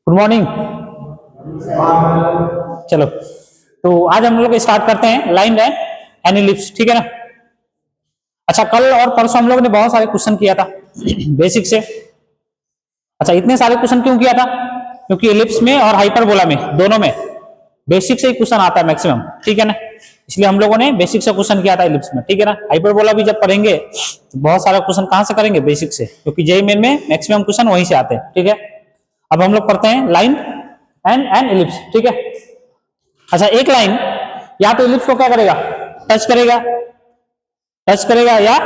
Good morning. चलो, तो आज हम लोग स्टार्ट करते हैं लाइन एंड एलिप्स, ठीक है ना। अच्छा, कल और परसों हम लोग ने बहुत सारे क्वेश्चन किया था बेसिक से। अच्छा, इतने सारे क्वेश्चन क्यों किया था? क्योंकि एलिप्स में और हाइपरबोला में दोनों में बेसिक से ही क्वेश्चन आता है मैक्सिमम, ठीक है ना। इसलिए हम लोगों ने बेसिक से क्वेश्चन किया था एलिप्स में, ठीक है ना। हाइपरबोला भी जब पढ़ेंगे तो बहुत सारा क्वेश्चन कहां से करेंगे? बेसिक से, क्योंकि जेईई मेन में मैक्सिमम क्वेश्चन वहीं से आते हैं, ठीक है। अब हम लोग पढ़ते हैं लाइन एंड एलिप्स, ठीक है। अच्छा, एक लाइन या तो एलिप्स को क्या करेगा? टच करेगा, टच करेगा, या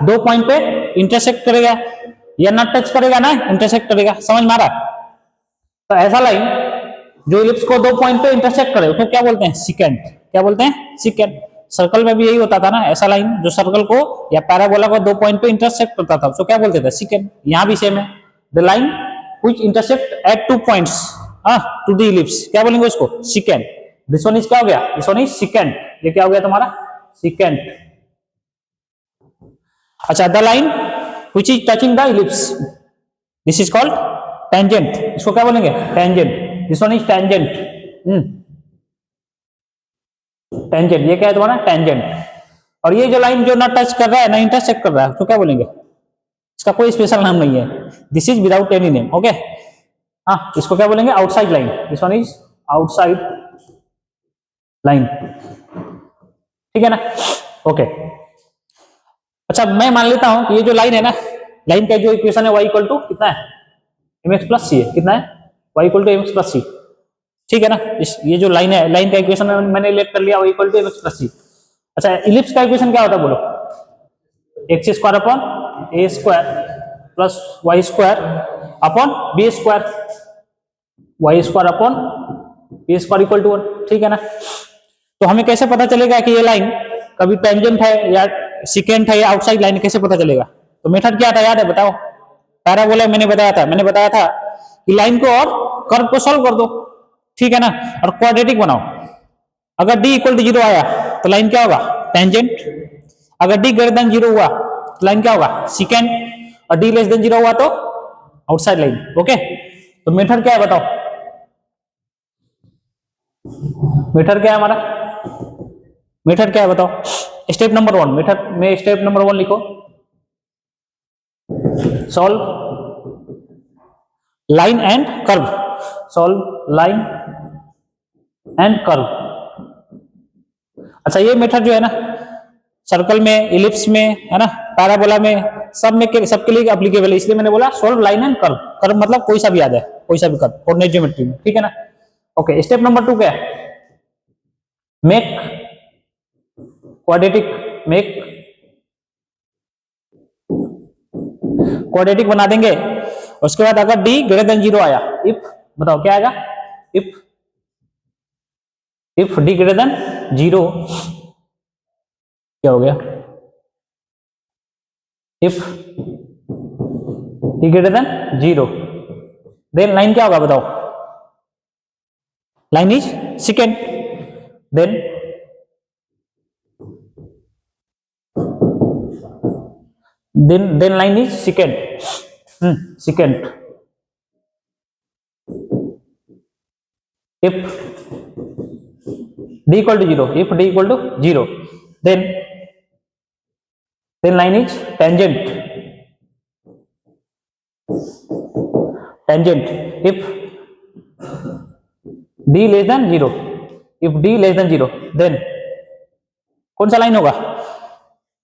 दो पॉइंट पे इंटरसेक्ट करेगा, या ना टच करेगा ना इंटरसेक्ट करेगा। समझ में आ रहा? तो ऐसा लाइन जो इलिप्स को दो पॉइंट पे इंटरसेक्ट करे उसको क्या बोलते हैं? सिकेंट। क्या बोलते हैं? सिकेंट। सर्कल में भी यही होता था ना, ऐसा लाइन जो सर्कल को या पैराबोला को दो पॉइंट पे इंटरसेक्ट करता था उसको क्या बोलते थे? सिकेंट। यहां भी सेम है, the line which intersect at two points to the ellipse, क्या बोलेंगे उसको? सिकेंट। दिस वन इज क्या हो गया? This one is secant. ये क्या हो गया तुम्हारा? सिकेंट। अच्छा, the line which is touching the ellipse, this is called tangent. इसको क्या बोलेंगे? Tangent. This one is tangent. Tangent, ये क्या है तुम्हारा? टेंजेंट। और ये जो लाइन जो ना टच कर रहा है ना इंटरसेक्ट कर रहा है तो क्या बोलेंगे? इसका कोई स्पेशल नाम नहीं है, this is without any name, okay. हाँ, इसको क्या बोलेंगे? Outside line. This one is outside line, ठीक है ना। ओके। अच्छा, मैं मान लेता हूं कि ये जो लाइन है ना, लाइन का जो इक्वेशन है y इक्वल टू कितना है? mx प्लस सी है। कितना है? y equal to mx plus C, ठीक है ना। ये जो लाइन है, लाइन का इक्वेशन मैंने लेट कर लिया y equal to mx plus C. अच्छा, इलिप्स का इक्वेशन क्या होता है बोलो? X square upon A square plus Y square upon B square, Y square upon B square equal to 1, ठीक है ना। तो हमें कैसे पता चलेगा कि ये लाइन कभी टेंजेंट है या सिकेंट है या आउटसाइड लाइन? कैसे पता चलेगा? तो मेथड क्या था याद है? बताओ। पैराबोला मैंने बताया था कि लाइन को और कर्व को सॉल्व कर दो, ठीक है ना, और क्वाड्रेटिक बनाओ। अगर d इक्वल टू जीरो आया तो लाइन क्या होगा? टेंजेंट। अगर d ग्रेटर देन जीरो हुआ तो लाइन क्या होगा? सिकेंट। और d लेस देन जीरो हुआ तो आउटसाइड लाइन, ओके। तो मेथड क्या है बताओ? मेथड क्या है हमारा? मेथड क्या है बताओ? स्टेप नंबर वन, मेथड में स्टेप नंबर वन लिखो, solve line and curve. Solve line and curve. अच्छा, ये मेथड जो है ना, सर्कल में, इलिप्स में, है ना, पैराबोला में, सब में सबके लिए एप्लीकेबल है। इसलिए मैंने बोला solve line and curve. Curve मतलब कोई सा भी याद है, कोई सा भी कर्व, कोऑर्डिनेट ज्योमेट्री में, ठीक है ना। ओके, स्टेप नंबर टू क्या है? Make quadratic. मेक क्वाड्रेटिक बना देंगे। उसके बाद अगर डी ग्रेटर देन जीरो आया, इफ, बताओ क्या आएगा? If D greater than zero, क्या हो गया? If D greater than zero, then line क्या होगा बताओ? Line is secant. Then line is secant. Secant. If d equal to zero, if d equal to zero, then line is tangent. Tangent. If d less than zero, then कौन सा line होगा?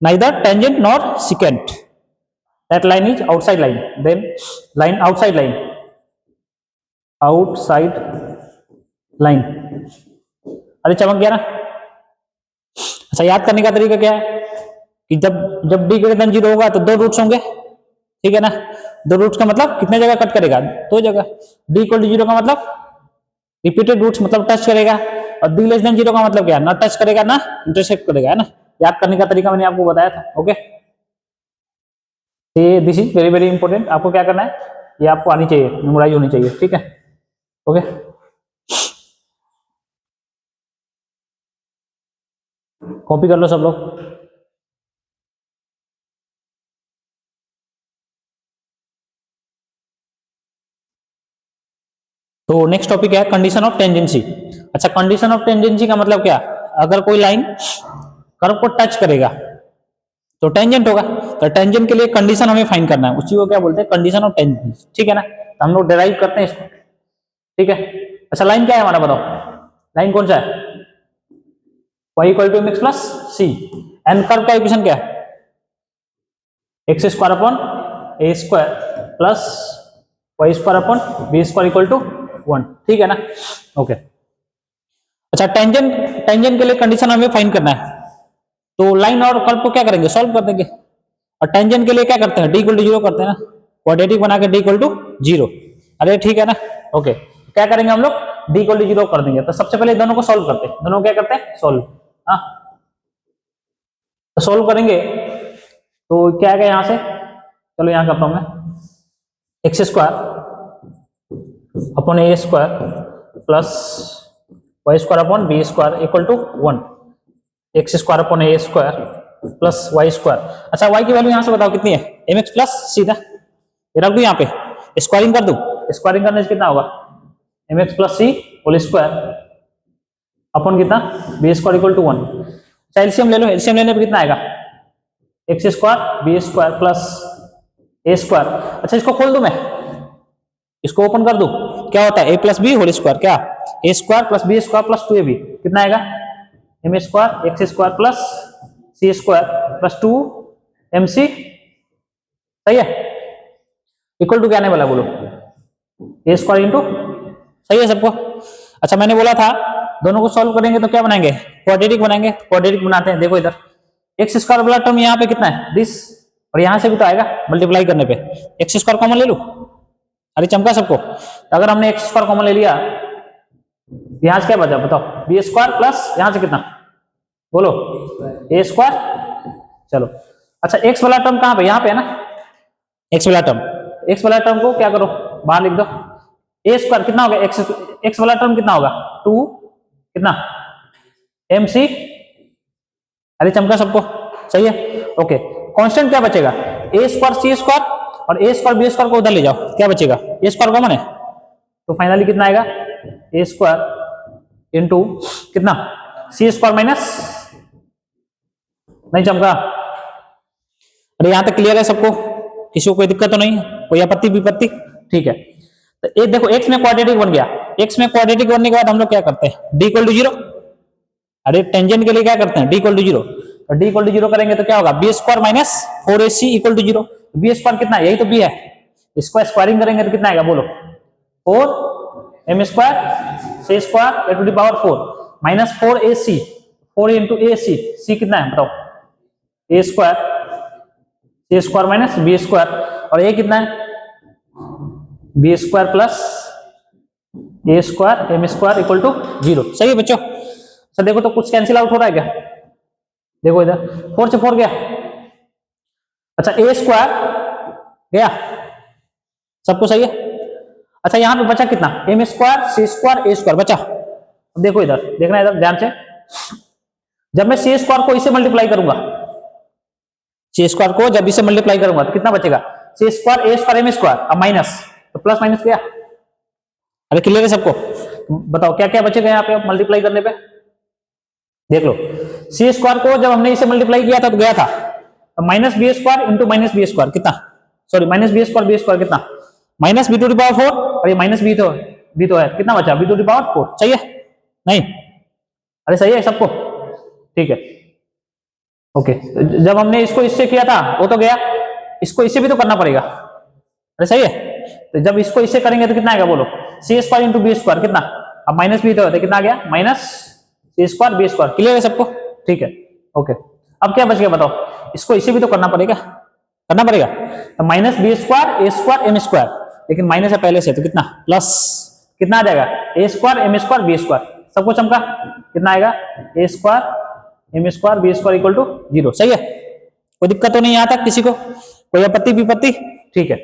Neither tangent nor secant. That line is outside line. Then line outside line. Outside line. अरे चमक गया ना। अच्छा, याद करने का तरीका क्या है कि जब डी ग्रेटर देन जीरो होगा तो दो रूट्स होंगे, ठीक है ना। दो रूट्स का मतलब कितने जगह कट करेगा? दो जगह। डी इक्वल टू जीरो का मतलब रिपीटेड रूट्स, मतलब टच करेगा। और डी लेस देन जीरो का मतलब क्या? ना टच करेगा ना इंटरसेक्ट करेगा, है ना। याद करने का तरीका मैंने आपको बताया था, ओके। ये this is very very important. आपको क्या करना है, ये आपको आनी चाहिए, मेमोराइज होनी चाहिए, ठीक है, ओके। कॉपी कर लो सब लोग। तो नेक्स्ट टॉपिक है कंडीशन ऑफ टेंजेंसी। अच्छा, कंडीशन ऑफ टेंजेंसी का मतलब क्या, अगर कोई लाइन कर्व को टच करेगा तो टेंजेंट होगा, तो टेंजेंट के लिए कंडीशन हमें फाइंड करना है, उसी को क्या बोलते हैं, कंडीशन ऑफ टेंजेंसी, ठीक है ना। तो हम लोग डिराइव करते हैं इसको, ठीक है। अच्छा, लाइन क्या है हमारा, बताओ लाइन कौन सा है, y equal to mx plus c, and curve का इक्वेशन क्या है, x square upon A square plus Y square upon B square equal to 1, ठीक है ना, ओके। अच्छा, टेंजेंट के लिए कंडीशन हमें फाइंड करना है, तो लाइन और कर्व को क्या करेंगे, सॉल्व कर देंगे। और टेंजेंट के लिए क्या करते हैं, डी इक्वल टू 0 करते हैं ना, क्वाड्रेटिक बना के डी इक्वल टू 0, अरे ठीक है ना, ओके। क्या करेंगे हम लोग, डी इक्वल टू 0 कर देंगे। तो सबसे पहले दोनों को सॉल्व करते हैं, दोनों क्या करते हैं, सॉल्व, हाँ तो सॉल्व करेंगे तो क्या है यहां से, चलो यहां करता हूं मैं, x square upon A square plus Y square upon B square equal to 1, x square upon A square plus Y square. अच्छा, वाई की वैल्यू यहां से बताओ कितनी है, एम एक्स प्लस सीधा ये रख दू, यहाँ पे स्क्वायरिंग कर दू, स्क्वायरिंग करने से कितना होगा, एम एक्स प्लस सी होल स्क्वायर अपॉन कितना, बी स्क्वायर इक्वल टू 1। अच्छा, एलसीएम ले लो, एलसीएम लेने पे कितना आएगा, X square B square plus ए स्क्वायर। अच्छा, इसको खोल दू मैं, इसको ओपन कर दू, क्या होता है, A plus B whole square, क्या A square plus B square plus 2ab, कितना आएगा, M square x square plus C square plus 2mc, सही है, इक्वल टू क्या आने वाला बोलो, ए स्क्वायर इंटू, सही है सबको। अच्छा, मैंने बोला था दोनों को सॉल्व करेंगे तो क्या बनाएंगे, क्वाड्रेटिक बनाएंगे, क्वाड्रेटिक बनाते हैं। देखो इधर एक्स स्क्वायर वाला टर्म यहाँ पे कितना है, दिस, और यहां से भी तो आएगा मल्टीप्लाई करने पे, एक्स स्क्वायर कॉमन ले लू, अरे चमका सबको। तो अगर हमने एक्स स्क्वायर कॉमन ले लिया, यहां से क्या बचा बताओ, बी स्क्वायर प्लस यहां से कितना बोलो, ए स्क्वायर, चलो। अच्छा, एक्स वाला टर्म कहां पे, यहां पे है ना, एक्स वाला टर्म, एक्स वाला टर्म को क्या करो, बाहर लिख दो, ए स्क्वायर कितना होगा, एक्स वाला टर्म कितना होगा, 2 कितना mc, अरे चमका सबको, सही है, ओके। कांस्टेंट क्या बचेगा, ए स्क्वायर सी स्क्वायर, और ए स्क्वायर बी स्क्वायर को उधर ले जाओ, क्या बचेगा, ए स्क्वायर कॉमन है, तो फाइनली कितना आएगा, ए स्क्वायर इंटू कितना, सी स्क्वायर माइनस, नहीं चमका, अरे यहां तक क्लियर है सबको, किसी को कोई दिक्कत तो नहीं है, कोई आपत्ति विपत्ति, ठीक है। तो ये देखो एक्स में क्वाड्रेटिक बन गया, एक्स में क्वाड्रेटिक बनने के बाद हम लोग क्या करते हैं, डी इक्वल टू 0, अरे टेंजेंट के लिए क्या करते हैं, डी इक्वल टू 0, तो डी इक्वल टू 0 करेंगे तो क्या होगा, b square minus 4ac equal to 0, b square कितना है, यही तो बी है, इसको स्क्वायरिंग करेंगे तो कितना आएगा बोलो, 4m square C square a to the power 4 minus 4ac, 4 into ac, c कितना है बताओ, a square C square minus B square, और ए कितना है, B square plus A square M square equal to 0, सही है बच्चों। अच्छा, देखो तो कुछ कैंसिल आउट हो रहा है क्या, देखो इधर 4 से 4 गया, अच्छा ए स्क्वायर गया, सबको सही है। अच्छा, यहां पे बचा कितना, M square C square A square बचा। अब देखो इधर, देखना इधर ध्यान से, जब मैं सी स्क्वायर को इससे मल्टीप्लाई करूंगा, सी स्क्वायर को जब इसे मल्टीप्लाई करूंगा तो कितना बचेगा, सी square A square M square, अब माइनस, तो प्लस माइनस गया, अरे क्लियर है सबको, बताओ क्या क्या बचेगा यहाँ पे मल्टीप्लाई करने पे, देख लो, सी स्क्वायर को जब हमने इसे मल्टीप्लाई किया था तो गया था, तो minus B square into minus B square कितना, सॉरी माइनस बी स्क्वायर कितना, minus b to the power 4, और ये माइनस बी तो है, कितना बचा, बी टू द पावर 4, सही है, नहीं, अरे सही है सबको, ठीक है, ओके। जब हमने इसको इससे किया था वो तो गया, इसको इससे भी तो करना पड़ेगा, अरे सही है, तो जब इसको इससे करेंगे तो कितना आएगा बोलो, सी स्क्वायर इंटू बी स्क्वायर कितना, अब माइनस बी तो है, कितना आ गया, माइनस सी स्क्वायर बी स्क्वायर, क्लियर है सबको, ठीक है, ओके। अब क्या बच गया बताओ, इसको इसे भी तो करना पड़ेगा, तो minus B square A square M square, लेकिन माइनस है पहले से, तो कितना प्लस, कितना आ जाएगा, A square M square B square, सबको चमका, कितना आएगा, A square M square B square equal to 0, सही है, कोई दिक्कत तो नहीं यहाँ तक किसी को, कोई आपत्ति विपत्ति, ठीक है,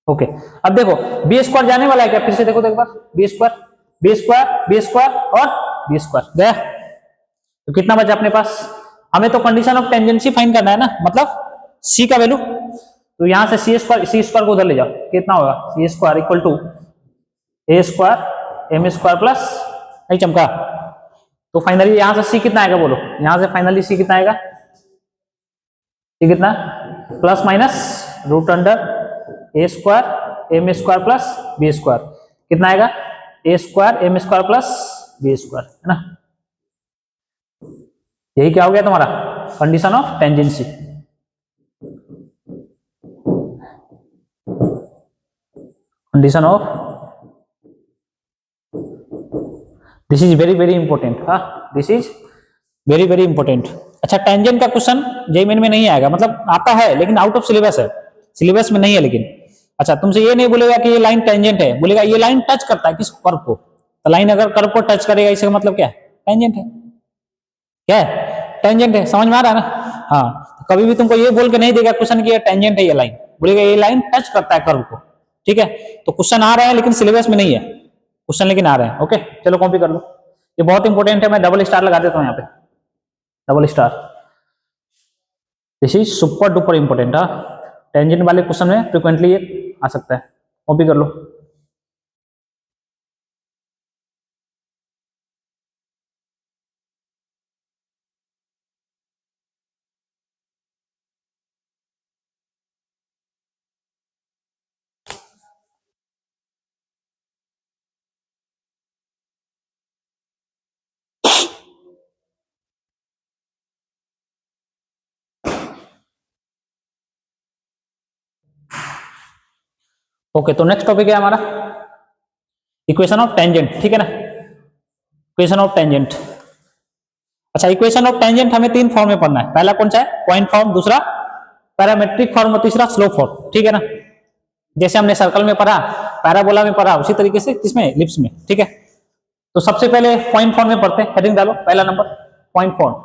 ओके। अब देखो बी स्क्वायर जाने वाला है क्या, फिर से देखो तो एक बार, बी स्क्वायर और बी स्क्वायर गया, तो कितना बचा अपने पास, हमें तो कंडीशन ऑफ टेंजेंसी फाइंड करना है ना, मतलब सी का वैल्यू, तो यहां से सी स्क्वायर को उधर ले जाओ, कितना होगा, C square equal to A square M square plus, नहीं चमका, तो फाइनली यहां से सी कितना आएगा बोलो, यहां से फाइनली सी कितना आएगा, सी कितना, plus minus root under A square M square plus B square, कितना आएगा, A square M square plus B square, है ना। यही क्या हो गया तुम्हारा condition of tangency. Condition of, this is very very important, हाँ this is very very important. अच्छा टेंजेंट का क्वेश्चन जेईई मेन में नहीं आएगा, मतलब आता है लेकिन आउट ऑफ सिलेबस है, सिलेबस में नहीं है लेकिन। अच्छा तुमसे ये नहीं बोलेगा कि ये लाइन टेंजेंट है, बोलेगा ये लाइन टच करता है किस कर्व को, तो लाइन अगर कर्व को टच करेगा इसका मतलब क्या है, टेंजेंट है, क्या है, टेंजेंट है, समझ में आ रहा है ना। हाँ कभी भी तुमको ये बोल के नहीं देगा क्वेश्चन कि ये टेंजेंट है ये लाइन, बोलेगा ये लाइन टच करता है कर्व को, ठीक है। तो क्वेश्चन आ रहे हैं लेकिन सिलेबस में नहीं है क्वेश्चन, लेकिन आ रहे हैं, ओके चलो कॉपी कर लो, ये बहुत इंपॉर्टेंट है, मैं डबल स्टार लगा देता हूँ यहाँ पे, double star, this is super duper important. हाँ टेंजेंट वाले क्वेश्चन में फ्रिक्वेंटली ये आ सकता है, कॉपी कर लो। ओके तो नेक्स्ट टॉपिक है हमारा इक्वेशन ऑफ टेंजेंट, ठीक है ना, इक्वेशन ऑफ टेंजेंट। अच्छा इक्वेशन ऑफ टेंजेंट हमें तीन फॉर्म में पढ़ना है, पहला कौन सा है, पॉइंट फॉर्म, दूसरा पैरामेट्रिक फॉर्म और तीसरा स्लोप फॉर्म, ठीक है ना। जैसे हमने सर्कल में पढ़ा, पैराबोला में पढ़ा, उसी तरीके से किसमें, इलिप्स में, ठीक है। तो सबसे पहले पॉइंट फॉर्म में पढ़ते हैं, हेडिंग डालो पहला नंबर पॉइंट फॉर्म,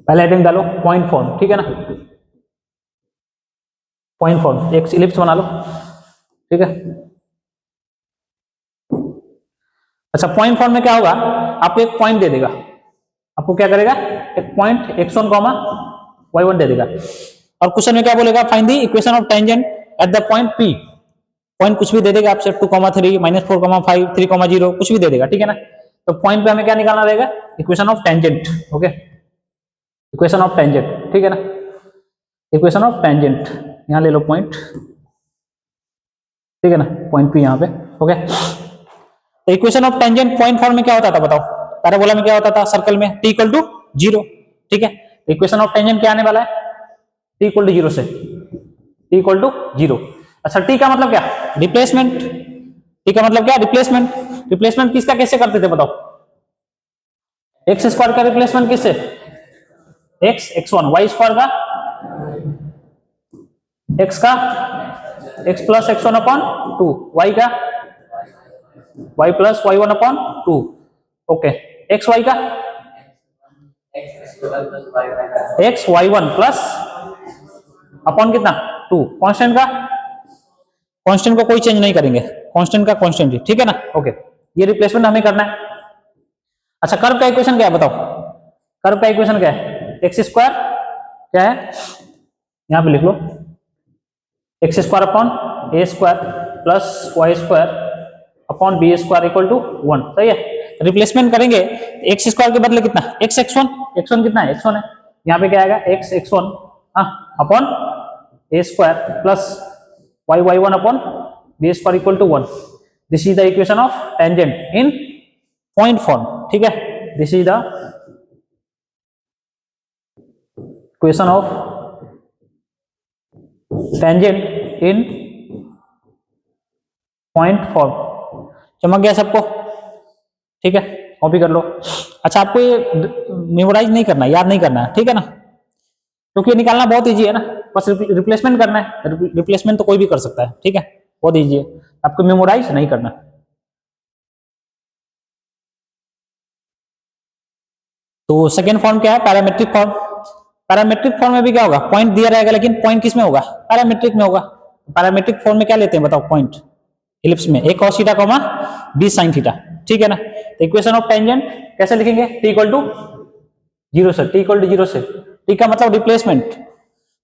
पहले हेडिंग डालो पॉइंट फॉर्म, ठीक है ना, पॉइंट फॉर्म, एक इलिप्स बना लो, ठीक है। अच्छा पॉइंट फॉर्म में क्या होगा, आपको एक पॉइंट दे देगा, आपको क्या करेगा, एक पॉइंट x1 y1 दे देगा, और क्वेश्चन में क्या बोलेगा, find the equation of tangent at the point P, point कुछ भी दे देगा आपसे 2, 3, -4, 5, 3, 0 कुछ भी दे देगा, ठीक है ना। तो पॉइंट पे हमें क्या निकालना रहेगा, equation of tangent, okay, equation of tangent, ठीक है ना, इक्वेशन ऑफ टेंजेंट, यहां ले लो पॉइंट, ठीक है ना, पॉइंट P यहाँ पे, ओके। तो equation of tangent point form में क्या होता था बताओ, पैराबोला में क्या होता था, सर्कल में t = 0, ठीक है। इक्वेशन ऑफ टेंजेंट क्या आने वाला है, t = 0 से, t = 0। अच्छा t का मतलब क्या, रिप्लेसमेंट, t का मतलब क्या, रिप्लेसमेंट, रिप्लेसमेंट किसका कैसे करते थे बताओ, एक्स स्क्वायर का रिप्लेसमेंट किससे, x x1, y स्क्वायर का x का x + x1/2, y का y + y1/2, okay, x y का एक्स y1 प्लस अपॉन कितना 2, कांस्टेंट का, कांस्टेंट को कोई चेंज नहीं करेंगे, कांस्टेंट का कांस्टेंट ही, ठीक है ना, ओके। ये रिप्लेसमेंट हमें करना है। अच्छा कर्व का इक्वेशन क्या है बताओ, कर्व का इक्वेशन क्या है, एक्स स्क्वायर क्या है, यहां पे लिख लो, एक्स स्क्वायर अपॉन ए square plus Y square upon B square = 1, सही है। रिप्लेसमेंट करेंगे, एक्स स्क्वायर के बदले कितना, एक्स x1, x1 कितना है, x1 है, यहाँ पे क्या आएगा, x x1 upon A square plus y y1 upon B square = 1, this is the equation of tangent in point form, ठीक है, this is the equation of tangent in point form, चमक गया सबको, ठीक है, कॉपी कर लो। अच्छा आपको ये मेमोराइज नहीं करना है, याद नहीं करना है, ठीक है ना, क्योंकि ये निकालना बहुत इजी है ना, बस रिप्लेसमेंट करना है, रिप्लेसमेंट तो कोई भी कर सकता है, ठीक है, बहुत इजी है, आपको मेमोराइज नहीं करना। तो सेकेंड फॉर्म क्या है, पैरामेट्रिक फॉर्म, पैरामेट्रिक फॉर्म में भी क्या होगा, पॉइंट दिया रहेगा, लेकिन पॉइंट किस में होगा, पैरामेट्रिक में होगा। पैरामेट्रिक फॉर्म में क्या लेते हैं बताओ, पॉइंट इलिप्स में a cos theta, b sin theta, ठीक है ना। तो इक्वेशन ऑफ टेंजेंट कैसे लिखेंगे, t = 0 से, t = 0 से, t का मतलब रिप्लेसमेंट,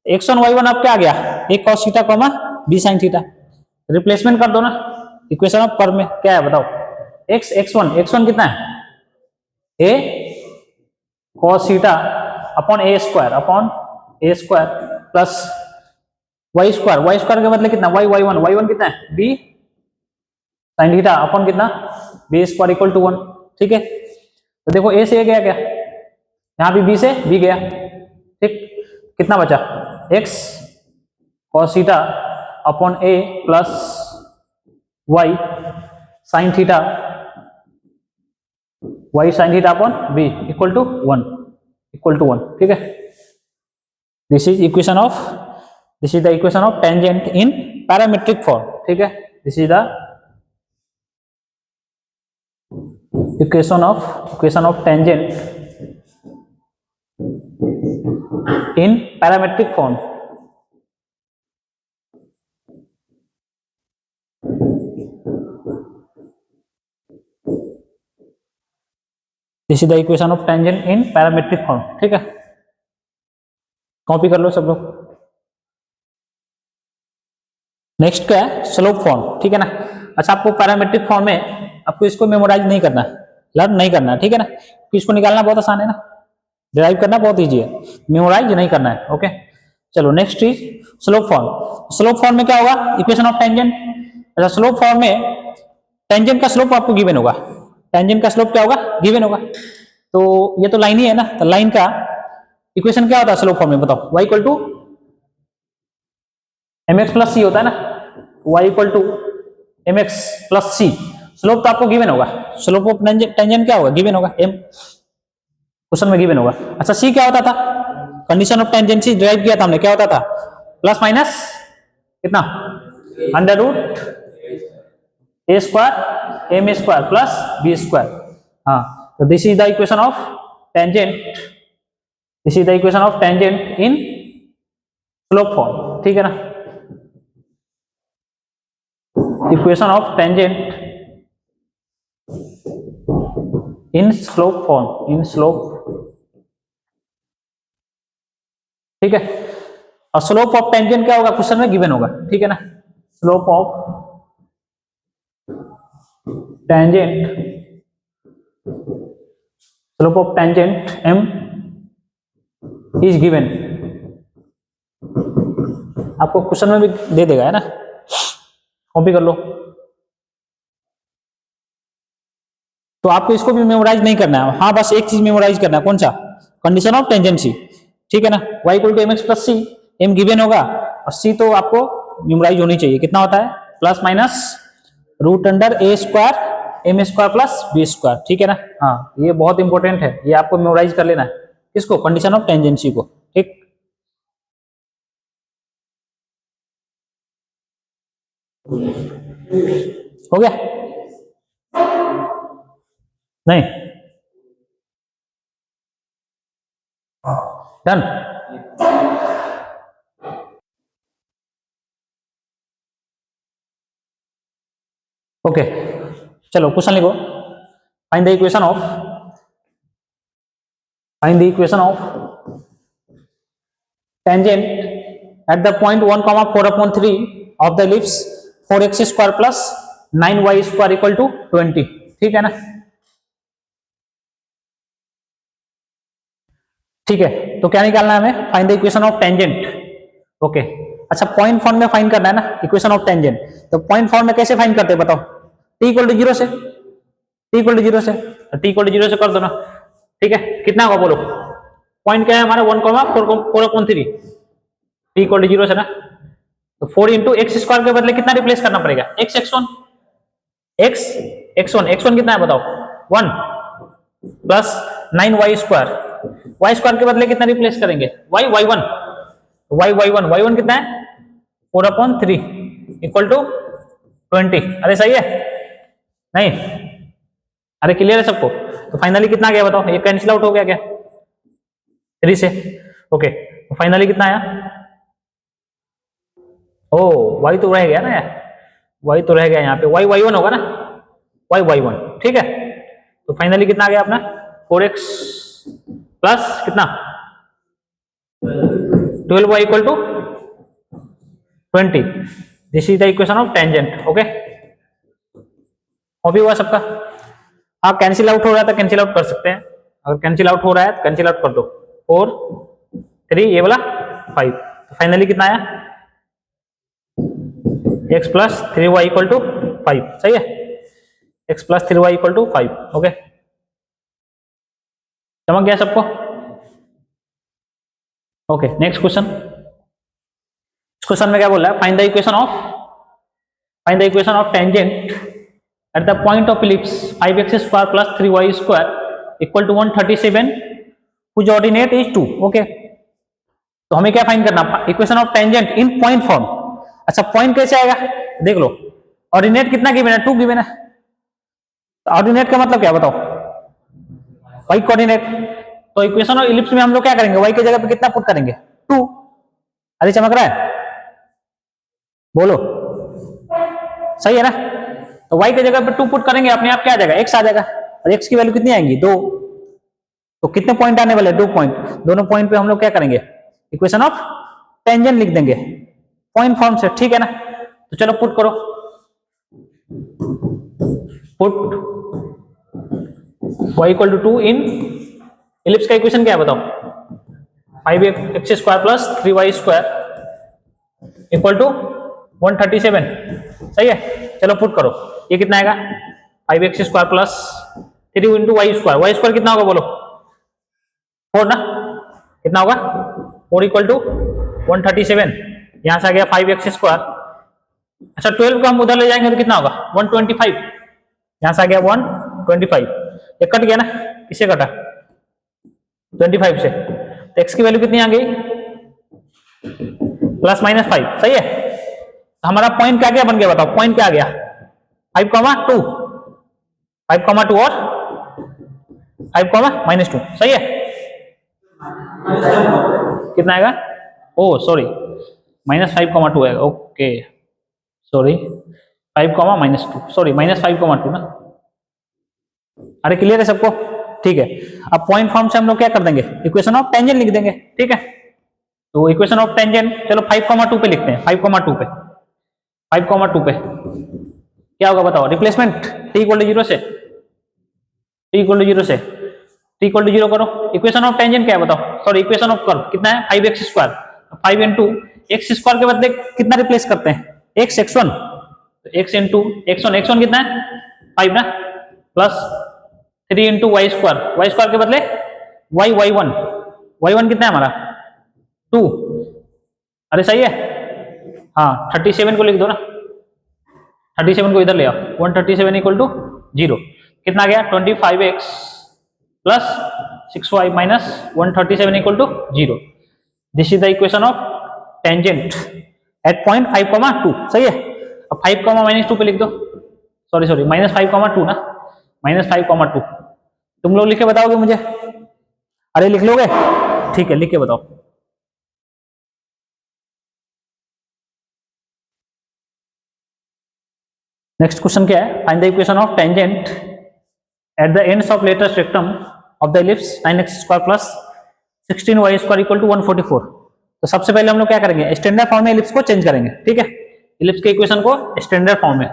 x1 y1 अब क्या आ गया, a cos theta comma b sin theta, replacement कर दो ना इक्वेशन ऑफ कर्व में, क्या है बताओ, x1 कितना है, a cos theta upon a square plus y square के बदले कितना y1 कितना है b sin थीटा अपॉन कितना b स्क्वायर इक्वल टू 1। ठीक है, तो देखो a से a गया क्या, यहाँ भी b से b गया, ठीक, कितना बचा x cos theta upon a plus y sin theta upon b equal to 1। ठीक है, this is the equation of tangent in parametric form. ठीक है, this is the equation of tangent in parametric form. This is the equation of tangent in parametric form. ठीक है, copy कर लो सब लोग। Next क्या है, स्लोप फॉर्म। ठीक है ना, अच्छा आपको पैरामेट्रिक फॉर्म में आपको इसको मेमोराइज नहीं करना, लर्न नहीं करना, ठीक है ना, तो इसको निकालना बहुत आसान है ना, डिराइव करना बहुत इजी है, मेमोराइज नहीं करना है। ओके, चलो नेक्स्ट इज स्लोप फॉर्म में क्या होगा, इक्वेशन ऑफ टेंजेंट। अच्छा, स्लोप फॉर्म में टेंजेंट का स्लोप आपको गिवन होगा, टेंजेंट का स्लोप क्या होगा, गिवन होगा, तो ये तो लाइन ही है ना, तो लाइन का इक्वेशन क्या होता है स्लोप फॉर्म में, बताओ, y equal to mx plus C होता है ना, y equal to mx plus C, slope तो आपको गिवन होगा, स्लोप ऑफ टेंजेंट क्या होगा, गिवन होगा, m क्वेश्चन में गिवन होगा। अच्छा, सी क्या होता था, कंडीशन ऑफ टेंजेंसी डिराइव किया था हमने, क्या होता था, प्लस माइनस कितना, under root a square m square plus b square. हाँ, तो this is the equation of tangent, this is the equation of tangent in slope form. ठीक है ना, equation of tangent in slope form, ठीक है, और slope of tangent क्या होगा, क्वेश्चन में गिवन होगा। ठीक है ना, slope of tangent m is given, आपको क्वेश्चन में भी दे देगा, है ना, कॉपी कर लो। तो आपको इसको भी मेमोराइज नहीं करना है, हाँ बस एक चीज मेमोराइज करना है, कौन सा, कंडीशन ऑफ टेंजेंसी। ठीक है ना, y equal to mx plus c, m given होगा और c तो आपको मेमोराइज होनी चाहिए, कितना होता है, plus minus root under a square m square plus b square. ठीक है ना, हाँ ये बहुत इंपॉर्टेंट है, ये आपको मेमोराइज कर लेना है, किसको, कंडीशन ऑफ टेंजेंसी को। ठीक, हो गया, नहीं, डन। ओके, चलो क्वेश्चन लिखो, find the equation of tangent at the point 1,4/3 of the ellipse 4x square plus 9y square equal to 20। ठीक है ना, ठीक है, तो क्या निकालना है हमें, find the equation of tangent. Okay, अच्छा पॉइंट फॉर्म में फाइंड करना है ना इक्वेशन ऑफ टेंजेंट, तो पॉइंट फॉर्म में कैसे फाइंड करते हैं बताओ, t इक्वल टू 0 से, t इक्वल टू 0 से कर दो ना। ठीक है, कितना होगा बोलो, पॉइंट क्या है हमारा 1,4/3, t इक्वल टू 0 से ना, तो 4 इंटू एक्स स्क्वायर के बदले कितना रिप्लेस करना पड़ेगा, x1 कितना है बताओ, 1 plus 9y square, y square के बदले कितना रिप्लेस करेंगे, y1 कितना है 4/3 इक्वल टू 20। अरे सही है, नहीं, अरे क्लियर है सबको, तो फाइनली कितना गया बताओ, ये कैंसिल आउट हो गया क्या 3 से। ओके, तो फाइनली कितना आया, ओ y तो रह गया ना यार, y तो रह गया यहाँ पे, y1 होगा ना, y1। ठीक है, तो फाइनली कितना आ गया अपना 4x प्लस कितना 12y equal to 20। This is the equation of tangent. Okay, copy हुआ सबका? आप कैंसिल आउट हो रहा था, कैंसिल आउट कर सकते हैं। अगर कैंसिल आउट हो रहा है तो कैंसिल आउट कर दो। 4 3 ये वाला 5, तो फाइनली कितना आया? x plus 3y equal to 5। सही है, x plus 3y equal to 5। Okay, समझ गया सबको? Okay, next question. इस क्वेश्चन में क्या बोल रहा है? Find the equation of tangent at the point of ellipse 5x square plus 3y square equal to 137 whose ordinate is 2। Okay, तो हमें क्या फाइंड करना? Equation of tangent in point form. अच्छा, पॉइंट कैसे आएगा? देख लो, ऑर्डिनेट कितना गिवन है? 2 गिवन है। ऑर्डिनेट का मतलब क्या बताओ? y coordinate. तो इक्वेशन ऑफ इलिप्स में हम लोग क्या करेंगे? y की जगह पे कितना पुट करेंगे? 2। अरे चमक रहा है? बोलो, सही है ना? तो y की जगह पे 2 पुट करेंगे, अपने आप क्या आ जाएगा? x आ जाएगा। और x की वैल्यू कितनी आएंगी? 2। तो कितने पॉइंट आने वाले? 2 पॉइंट। दोनों पॉइंट पे हम लोग क्या करेंगे? इक्वेशन ऑफ टेंजेंट लिख देंगे पॉइंट फॉर्म से। ठीक है ना? तो चलो पुट करो। Put y equal to 2 in ellipse का इक्वेशन क्या है बताओ? 5x square plus 3y square equal to 137। सही है, चलो पुट करो। ये कितना आएगा? 5x square plus 3 into y square. Y square कितना होगा बोलो? 4 ना? कितना होगा? 4 इक्वल टू 137। यहां से आ गया 5x स्क्वायर। अच्छा, 12 को हम उधर ले जाएंगे तो कितना होगा? 125। यहां से आ गया 125। ये कट गया ना? किससे कटा? 25 से। तो x की वैल्यू कितनी आ गई? Plus minus 5। सही है, तो हमारा पॉइंट क्या क्या बन गया बताओ? पॉइंट क्या आ गया? 5,2। 5,2 और 5,-2। सही है, कितना आएगा? ओ सॉरी, -5,2 आएगा। Okay sorry, 5,-2। सॉरी, -5,2 ना। अरे क्लियर है सबको? ठीक है, अब पॉइंट फॉर्म से हम लोग क्या कर देंगे? इक्वेशन ऑफ टेंजेंट लिख देंगे। ठीक है, तो इक्वेशन ऑफ टेंजेंट चलो 5,2 पे लिखते हैं। 5,2 पे क्या होगा बताओ? रिप्लेसमेंट t इक्वल टू 0 से, t इक्वल टू 0 से, t इक्वल टू 0 करो। इक्वेशन ऑफ टेंजेंट क्या है बताओ? सॉरी, इक्वेशन ऑफ कर्व कितना है? 5x square. 5 into x square के बदले कितना रिप्लेस करते हैं? x x1। तो x इंटू x1 कितना है? 5 ना, plus 3 into y square. Y square के बदले y1 कितना है हमारा? 2। अरे सही है, हाँ 37 को लिख दो ना। 37 को इधर ले आओ। 137 इक्वल टू 0 कितना गया? 25x plus 6y minus 137 equal to 0। This is the equation of tangent at point 5,2। सही है, अब 5,-2 पे लिख दो। सॉरी -5,2 ना, -5,2। तुम लोग लिखे बताओगे मुझे? अरे लिख लोगे? ठीक है, लिख के बताओ। नेक्स्ट क्वेश्चन क्या है? Find the equation of tangent at the ends of latus rectum of the ellipse 9x square plus 16y square equal to 144। तो सबसे पहले हम लोग क्या करेंगे? स्टैंडर्ड फॉर्म में इलिप्स को चेंज करेंगे। ठीक है, इलिप्स के इक्वेशन को स्टैंडर्ड फॉर्म में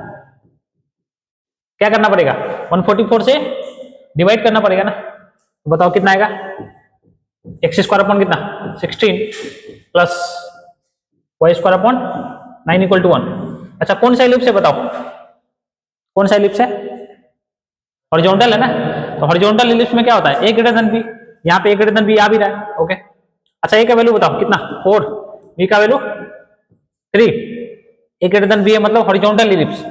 क्या करना पड़ेगा? 144 से डिवाइड करना पड़ेगा ना। तो बताओ कितना आएगा? x स्क्वायर अपॉन कितना? 16 plus y square upon 9 equal to 1। अच्छा, कौन सा इलिप्स है बताओ? कौन सा इलिप्स है? हॉरिजॉन्टल है ना। तो हॉरिजॉन्टल इलिप्स में क्या होता है? a greater than b। यहाँ पे a ग्रेटर देन b आ भी रहा है। ओके, अच्छा a का वैल्यू बताओ कितना? 4। b का value 3। a greater than b है मतलब हॉरिजॉन्टल इलिप्स।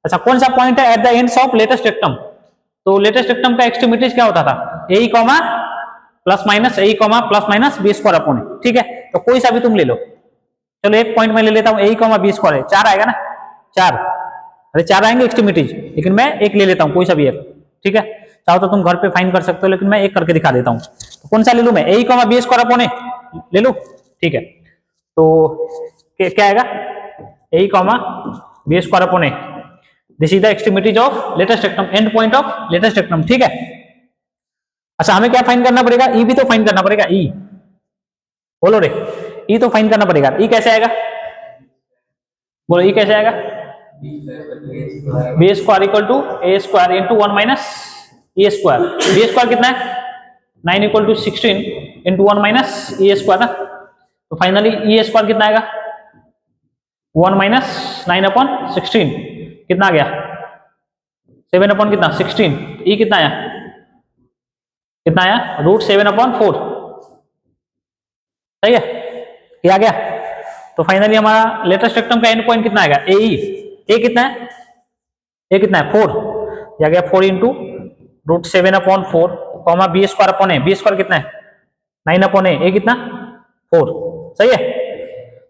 अच्छा, कौन सा पॉइंट है? Eight the ends of latus rectum. तो लेटेस्ट रेक्टम का एक्सट्रीमिटीज क्या होता था? a comma plus minus a comma plus minus b square upon. ठीक है, तो कोई सा भी तुम ले लो। चलो एक पॉइंट में ले लेता हूँ, a कॉमा b स्क्वायर है, 4 आएगा ना? 4। अरे 4 आएंगे एक्सट्रीमिटीज, लेकिन मैं एक ले लेता हूँ, कोई सा भी एक। ठीक है, चाहो तो तुम घर पे फाइंड कर सकते हो, लेकिन मैं एक करके दिखा देता हूँ। तो कौन सा ले लूं मैं? a comma b square upon ले लूं? ठीक है, तो क्या आएगा? a comma b square upon this is the extremities of latus rectum, and point of latus rectum. ठीक है, अच्छा हमें क्या फाइंड करना पड़ेगा? ई भी तो फाइंड करना पड़ेगा। ई बोलो रे, ई तो फाइन करना पड़ेगा। ई कैसे आएगा, बोलो ई कैसे आएगा, b square equal to A square into 1 minus A square. B square कितना है 9 equal to 16 into 1 minus A square ना। तो फाइनली ई स्क्वायर कितना आएगा 1 माइनस 9 अपॉन 16 कितना आ गया 7 अपॉन कितना 16। ई कितना आया, कितना आया √7/4। सही है, ये आ गया। तो फाइनली हमारा लेटेस्ट स्पेक्ट्रम का एंड पॉइंट कितना आएगा ए ई। ए कितना है, ए कितना है 4, ये आ गया 4 into √7/4 comma B square upon ए। बी स्क्वायर कितना है 9 अपॉन ए कितना 4। सही है,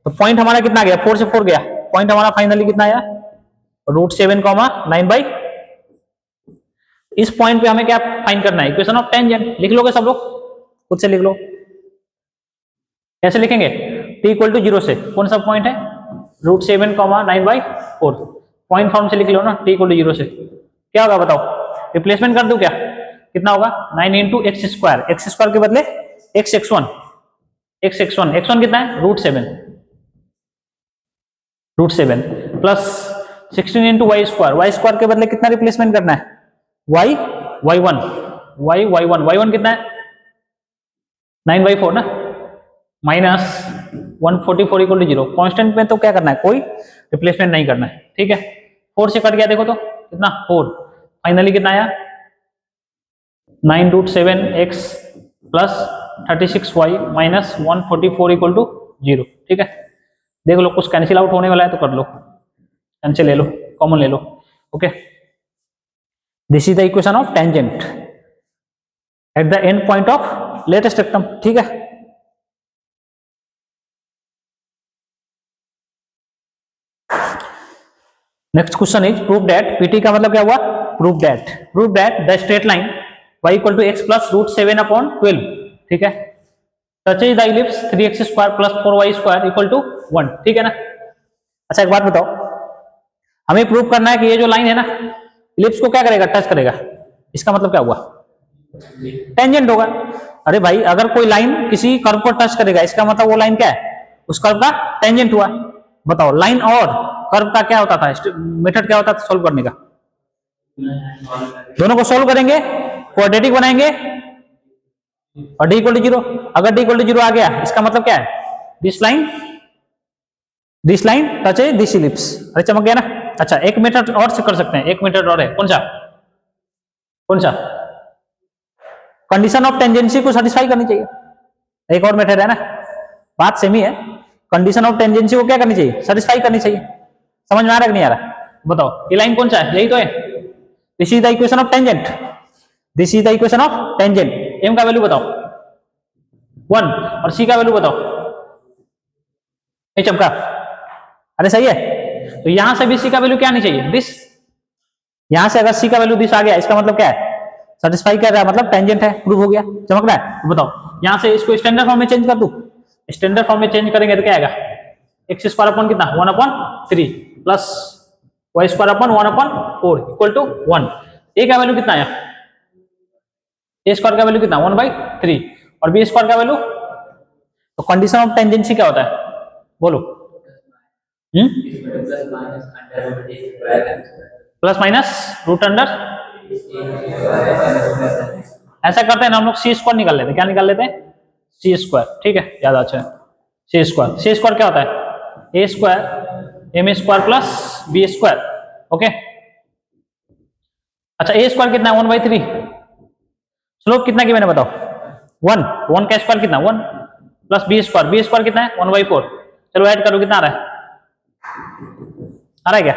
तो पॉइंट हमारा कितना गया 4 से 4 गया। पॉइंट हमारा फाइनली कितना आया √7, 9/। इस पॉइंट पे हमें क्या फाइंड करना है, इक्वेशन ऑफ टेंजेंट। लिख लोगे सब लोग, खुद से लिख लो। कैसे लिखेंगे, t इक्वल टू 0 से कौन सा पॉइंट है √7, 9/4। पॉइंट फॉर्म से लिख लो ना, t इक्वल टू 0 से क्या होगा बताओ, रिप्लेसमेंट कर दूं क्या, कितना होगा 9 into x square. X square के बदले x(x1), x1 कितना है √7 plus 16 into y square. Y square के बदले कितना रिप्लेसमेंट करना है y1 कितना है 9/4 ना, माइनस 144 इक्वल टू 0। कॉन्स्टेंट में तो क्या करना है, कोई रिप्लेसमेंट नहीं करना है। ठीक है, 4 से कट गया देखो तो कितना 4। फाइनली कितना आया 9√7x plus 36y minus 144 equal to 0। ठीक है, देख लो कुछ कैंसिल आउट होने वाला है तो कर लो, कैंसिल ले लो, कॉमन ले लो। Okay, this is the equation of tangent at the end point of latus rectum. ठीक है, next question is prove that. PT का मतलब क्या हुआ, prove that the straight line y equal to X plus √7/12। ठीक है, touches the ellipse 3x² plus 4y² equal to 1। ठीक है ना। अच्छा एक बात बताओ, हमें प्रूव करना है कि ये जो लाइन है ना इलिप्स को क्या करेगा, टच करेगा। इसका मतलब क्या हुआ, टेंजेंट होगा। अरे भाई अगर कोई लाइन किसी कर्व को टच करेगा इसका मतलब वो लाइन क्या है, उस कर्व का टेंजेंट हुआ। बताओ लाइन और कर्व का क्या होता था, मेथड क्या होता था सॉल्व करने का, दोनों को सॉल्व करेंगे, क्वाड्रेटिक बनाएंगे और d इक्वल टू 0। अगर d इक्वल टू 0 आ गया इसका मतलब क्या है, this line touches this ellipse. अरे चमक गया ना। अच्छा एक मेथड और से कर सकते हैं, एक मेथड और है, कौन सा, कंडीशन ऑफ टेंजेंसी को सेटिस्फाई करनी चाहिए। एक और मेथड है ना, बात सेम ही है, कंडीशन ऑफ टेंजेंसी को क्या करनी चाहिए, सेटिस्फाई करनी चाहिए। समझ में आ रहा है कि नहीं आ रहा, बताओ ये लाइन कौन सा है, यही तो है। This is the equation of tangent, this is the equation of tangent. M का वैल्यू बताओ 1 और सी का वैल्यू बताओ, ये चमका। अरे सही है, तो यहां से भी सी का वैल्यू क्या आनी चाहिए, दिस। यहां से अगर सी का वैल्यू दिस आ गया इसका मतलब क्या है, सेटिस्फाई कर रहा है, मतलब टेंजेंट है, प्रूव हो गया, चमक रहा है। तो बताओ यहां से इसको स्टैंडर्ड फॉर्म में चेंज कर दूं, स्टैंडर्ड फॉर्म में चेंज करेंगे तो क्या आएगा, x² अपॉन कितना 1/3 plus y² upon 1/4 equal to 1। A का वैल्यू कितना आया, a² का वैल्यू कितना 1/3 और b² का वैल्यू। तो कंडीशन ऑफ टेंजेंसी क्या होता है बोलो, प्लस माइनस रूट अंडर। ऐसा करते हैं ना हम लोग, c² निकाल लेते हैं, क्या निकाल लेते हैं c²। ठीक है, ज्यादा अच्छा है, c² क्या होता है a² m² plus b²। Okay, अच्छा a² कितना है 1/3, स्लोप कितना की मैंने बताओ 1 का स्क्वायर कितना 1 प्लस b² कितना है 1/4। चलो ऐड करो कितना आ रहा है क्या,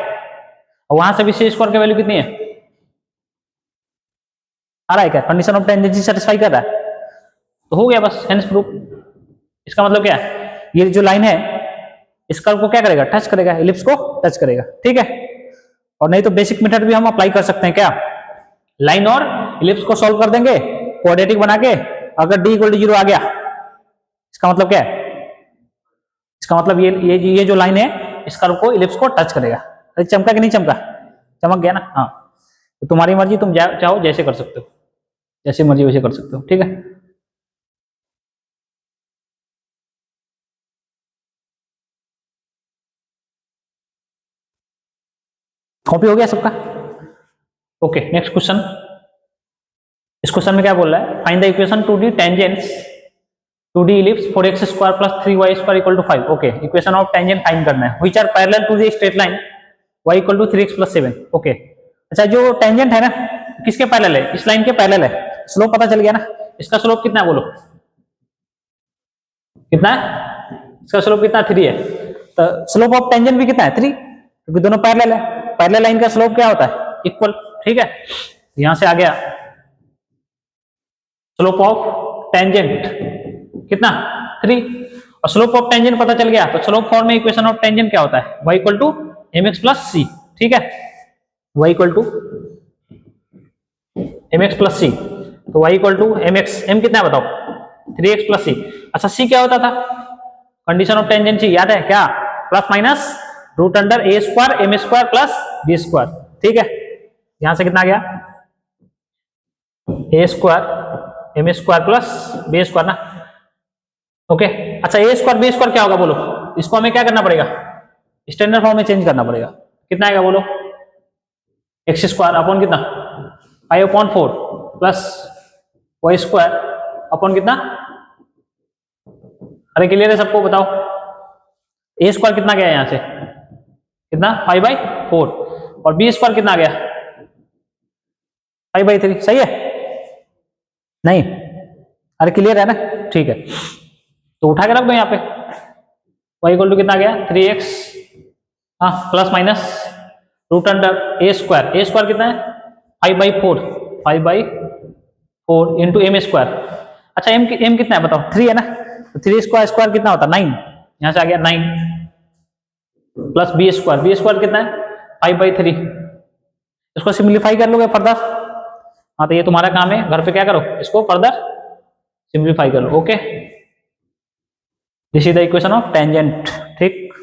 और वहां से भी c² की वैल्यू कितनी है आ रहा है क्या, कंडीशन ऑफ टेंजेंसी सेटिस्फाई कर रहा है, तो हो गया बस, हेंस प्रूफ। इसका मतलब क्या है, ये जो लाइन है इस कर्व को क्या करेगा, टच करेगा, इलिप्स को टच करेगा। ठीक है, और नहीं तो बेसिक मेथड भी हम अप्लाई कर सकते हैं, क्या लाइन और इलिप्स को सॉल्व कर देंगे क्वाड्रेटिक बना के। अगर d इक्वल टू 0 आ गया इसका मतलब क्या है, इसका मतलब ये जो लाइन है इस कर्व को इलिप्स को टच करेगा। अरे चमका कि नहीं चमका, चमक गया ना। हाँ, तो तुम्हारी मर्जी, तुम चाहो जैसे कर सकते हो, जैसे मर्जी वैसे कर सकते हो। ठीक है। कॉपी हो गया सबका? Okay, next question. इस क्वेश्चन में क्या बोल रहा है? Find the equation to the tangents to the ellipse 4x square plus 3y square equal to 5। Okay, equation of tangent find करना है which are parallel to the straight line y equal to 3x plus 7। Okay, अच्छा जो tangent है ना किसके parallel है? इस line के पैरेलल है। स्लोप पता चल गया ना? इसका स्लोप कितना है बोलो? कितना है? इसका स्लोप कितना? 3 है। तो स्लोप ऑफ टेंजेंट भी कितना है? 3, क्योंकि दोनों पैरेलल है। पैरेलल लाइन का स्लोप क्या होता है? इक्वल। ठीक है, यहां से आ गया स्लोप ऑफ टेंजेंट कितना? 3। और स्लोप ऑफ टेंजेंट पता चल गया, तो स्लोप फॉर्म में इक्वेशन ऑफ टेंजेंट क्या होता है? y equal to mx plus c। ठीक है, y equal to mx plus c, तो y equal to mx, m कितना है बताओ? 3x plus c। अच्छा c क्या होता था? कंडीशन ऑफ टेंजेंट c याद है क्या? Plus minus root under a square m square plus b square. ठीक है, यहां से कितना आ गया? a square m square plus b square ना। ओके, अच्छा a स्क्वायर b स्क्वायर क्या होगा बोलो? इसको हमें क्या करना पड़ेगा? स्टैंडर्ड फॉर्म में चेंज करना पड़ेगा। कितना आएगा बोलो? एक्स स्क्वायर अपॉन कितना? 5/4 प्लस वाई स्क्वायर अपॉन कितना? अरे क्लियर है सबको? बताओ ए स्क्वायर कितना गया यहां से? कितना? 5/4। और बी स्क्वायर कितना गया? 5/3। सही है? नहीं? अरे क्लियर है ना? ठीक है, तो उठा के रख दो यहाँ पे। y इक्वल टू कितना गया? 3x plus minus root under A square कितना है? 5/4 इंटू एम स्क्वायर। अच्छा m कितना है बताओ? 3 है ना, तो 3 स्क्वायर कितना होता है? 9। यहां से आ गया 9 प्लस बी स्क्वायर कितना है? 5/3। इसको सिंप्लीफाई कर लोगे फर्दर? हाँ, तो ये तुम्हारा काम है, घर पे क्या करो, इसको फर्दर सिंप्लीफाई कर लो। Okay, this is the equation of tangent. ठीक,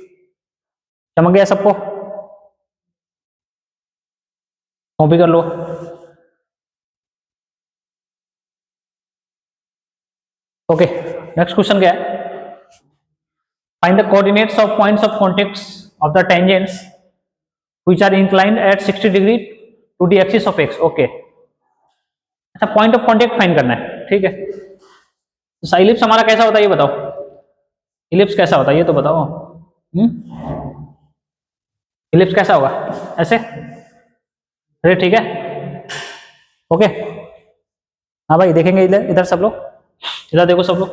समझ गया सबको? कॉपी कर लो। ओके, नेक्स्ट क्वेश्चन क्या है? Find the coordinates of points of contacts of the tangents which are inclined at 60 degree to the axis of x. Okay, अच्छा point of contact find करना है। ठीक है, तो इलिप्स हमारा कैसा होता है ये बताओ? इलिप्स कैसा होता है ये तो बताओ। इलिप्स कैसा होगा? ऐसे? अरे ठीक है, ओके। हाँ भाई, देखेंगे इधर सब लोग, इधर देखो सब लोग।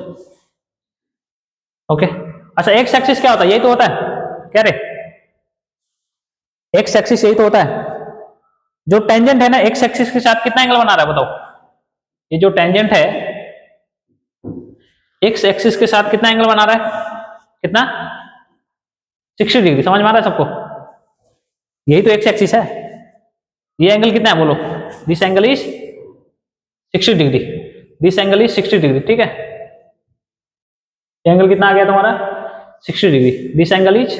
ओके, अच्छा एक्स एक्सिस क्या होता है? यही तो होता है क्या रे? एक्स एक्सिस यही तो होता है। जो टेंजेंट है ना एक्स एक्सिस के साथ कितना एंगल बना रहा है बताओ? ये जो टेंजेंट है एक्स एक्सिस के साथ कितना एंगल बना रहा है? कितना? 60 डिग्री। समझ में आ रहा है सबको? यही तो एक्स एक्सिस है। ये एंगल कितना है बोलो? This angle is 60 degree, this angle is 60 degree. ठीक है, एंगल कितना आ गया तुम्हारा? 60 डिग्री। दिस एंगल इज,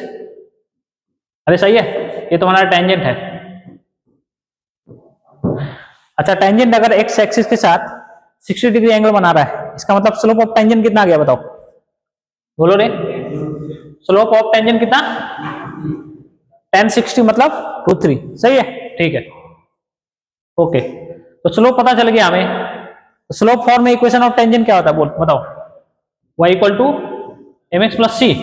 अरे सही है, ये तुम्हारा टेंजेंट है। अच्छा, टेंजेंट अगर एक्स एक्सिस के साथ 60 डिग्री एंगल बना रहा है, इसका मतलब स्लोप ऑफ टेंजेंट कितना आ गया बताओ? बोलो रे, स्लोप ऑफ टेंजेंट कितना? tan 60 मतलब √3। सही है? ठीक है, ओके। तो स्लोप पता चल गया हमें। तो स्लोप फॉर्म में इक्वेशन ऑफ टेंजेंट क्या होता है बोल बताओ? y equal to mx plus c,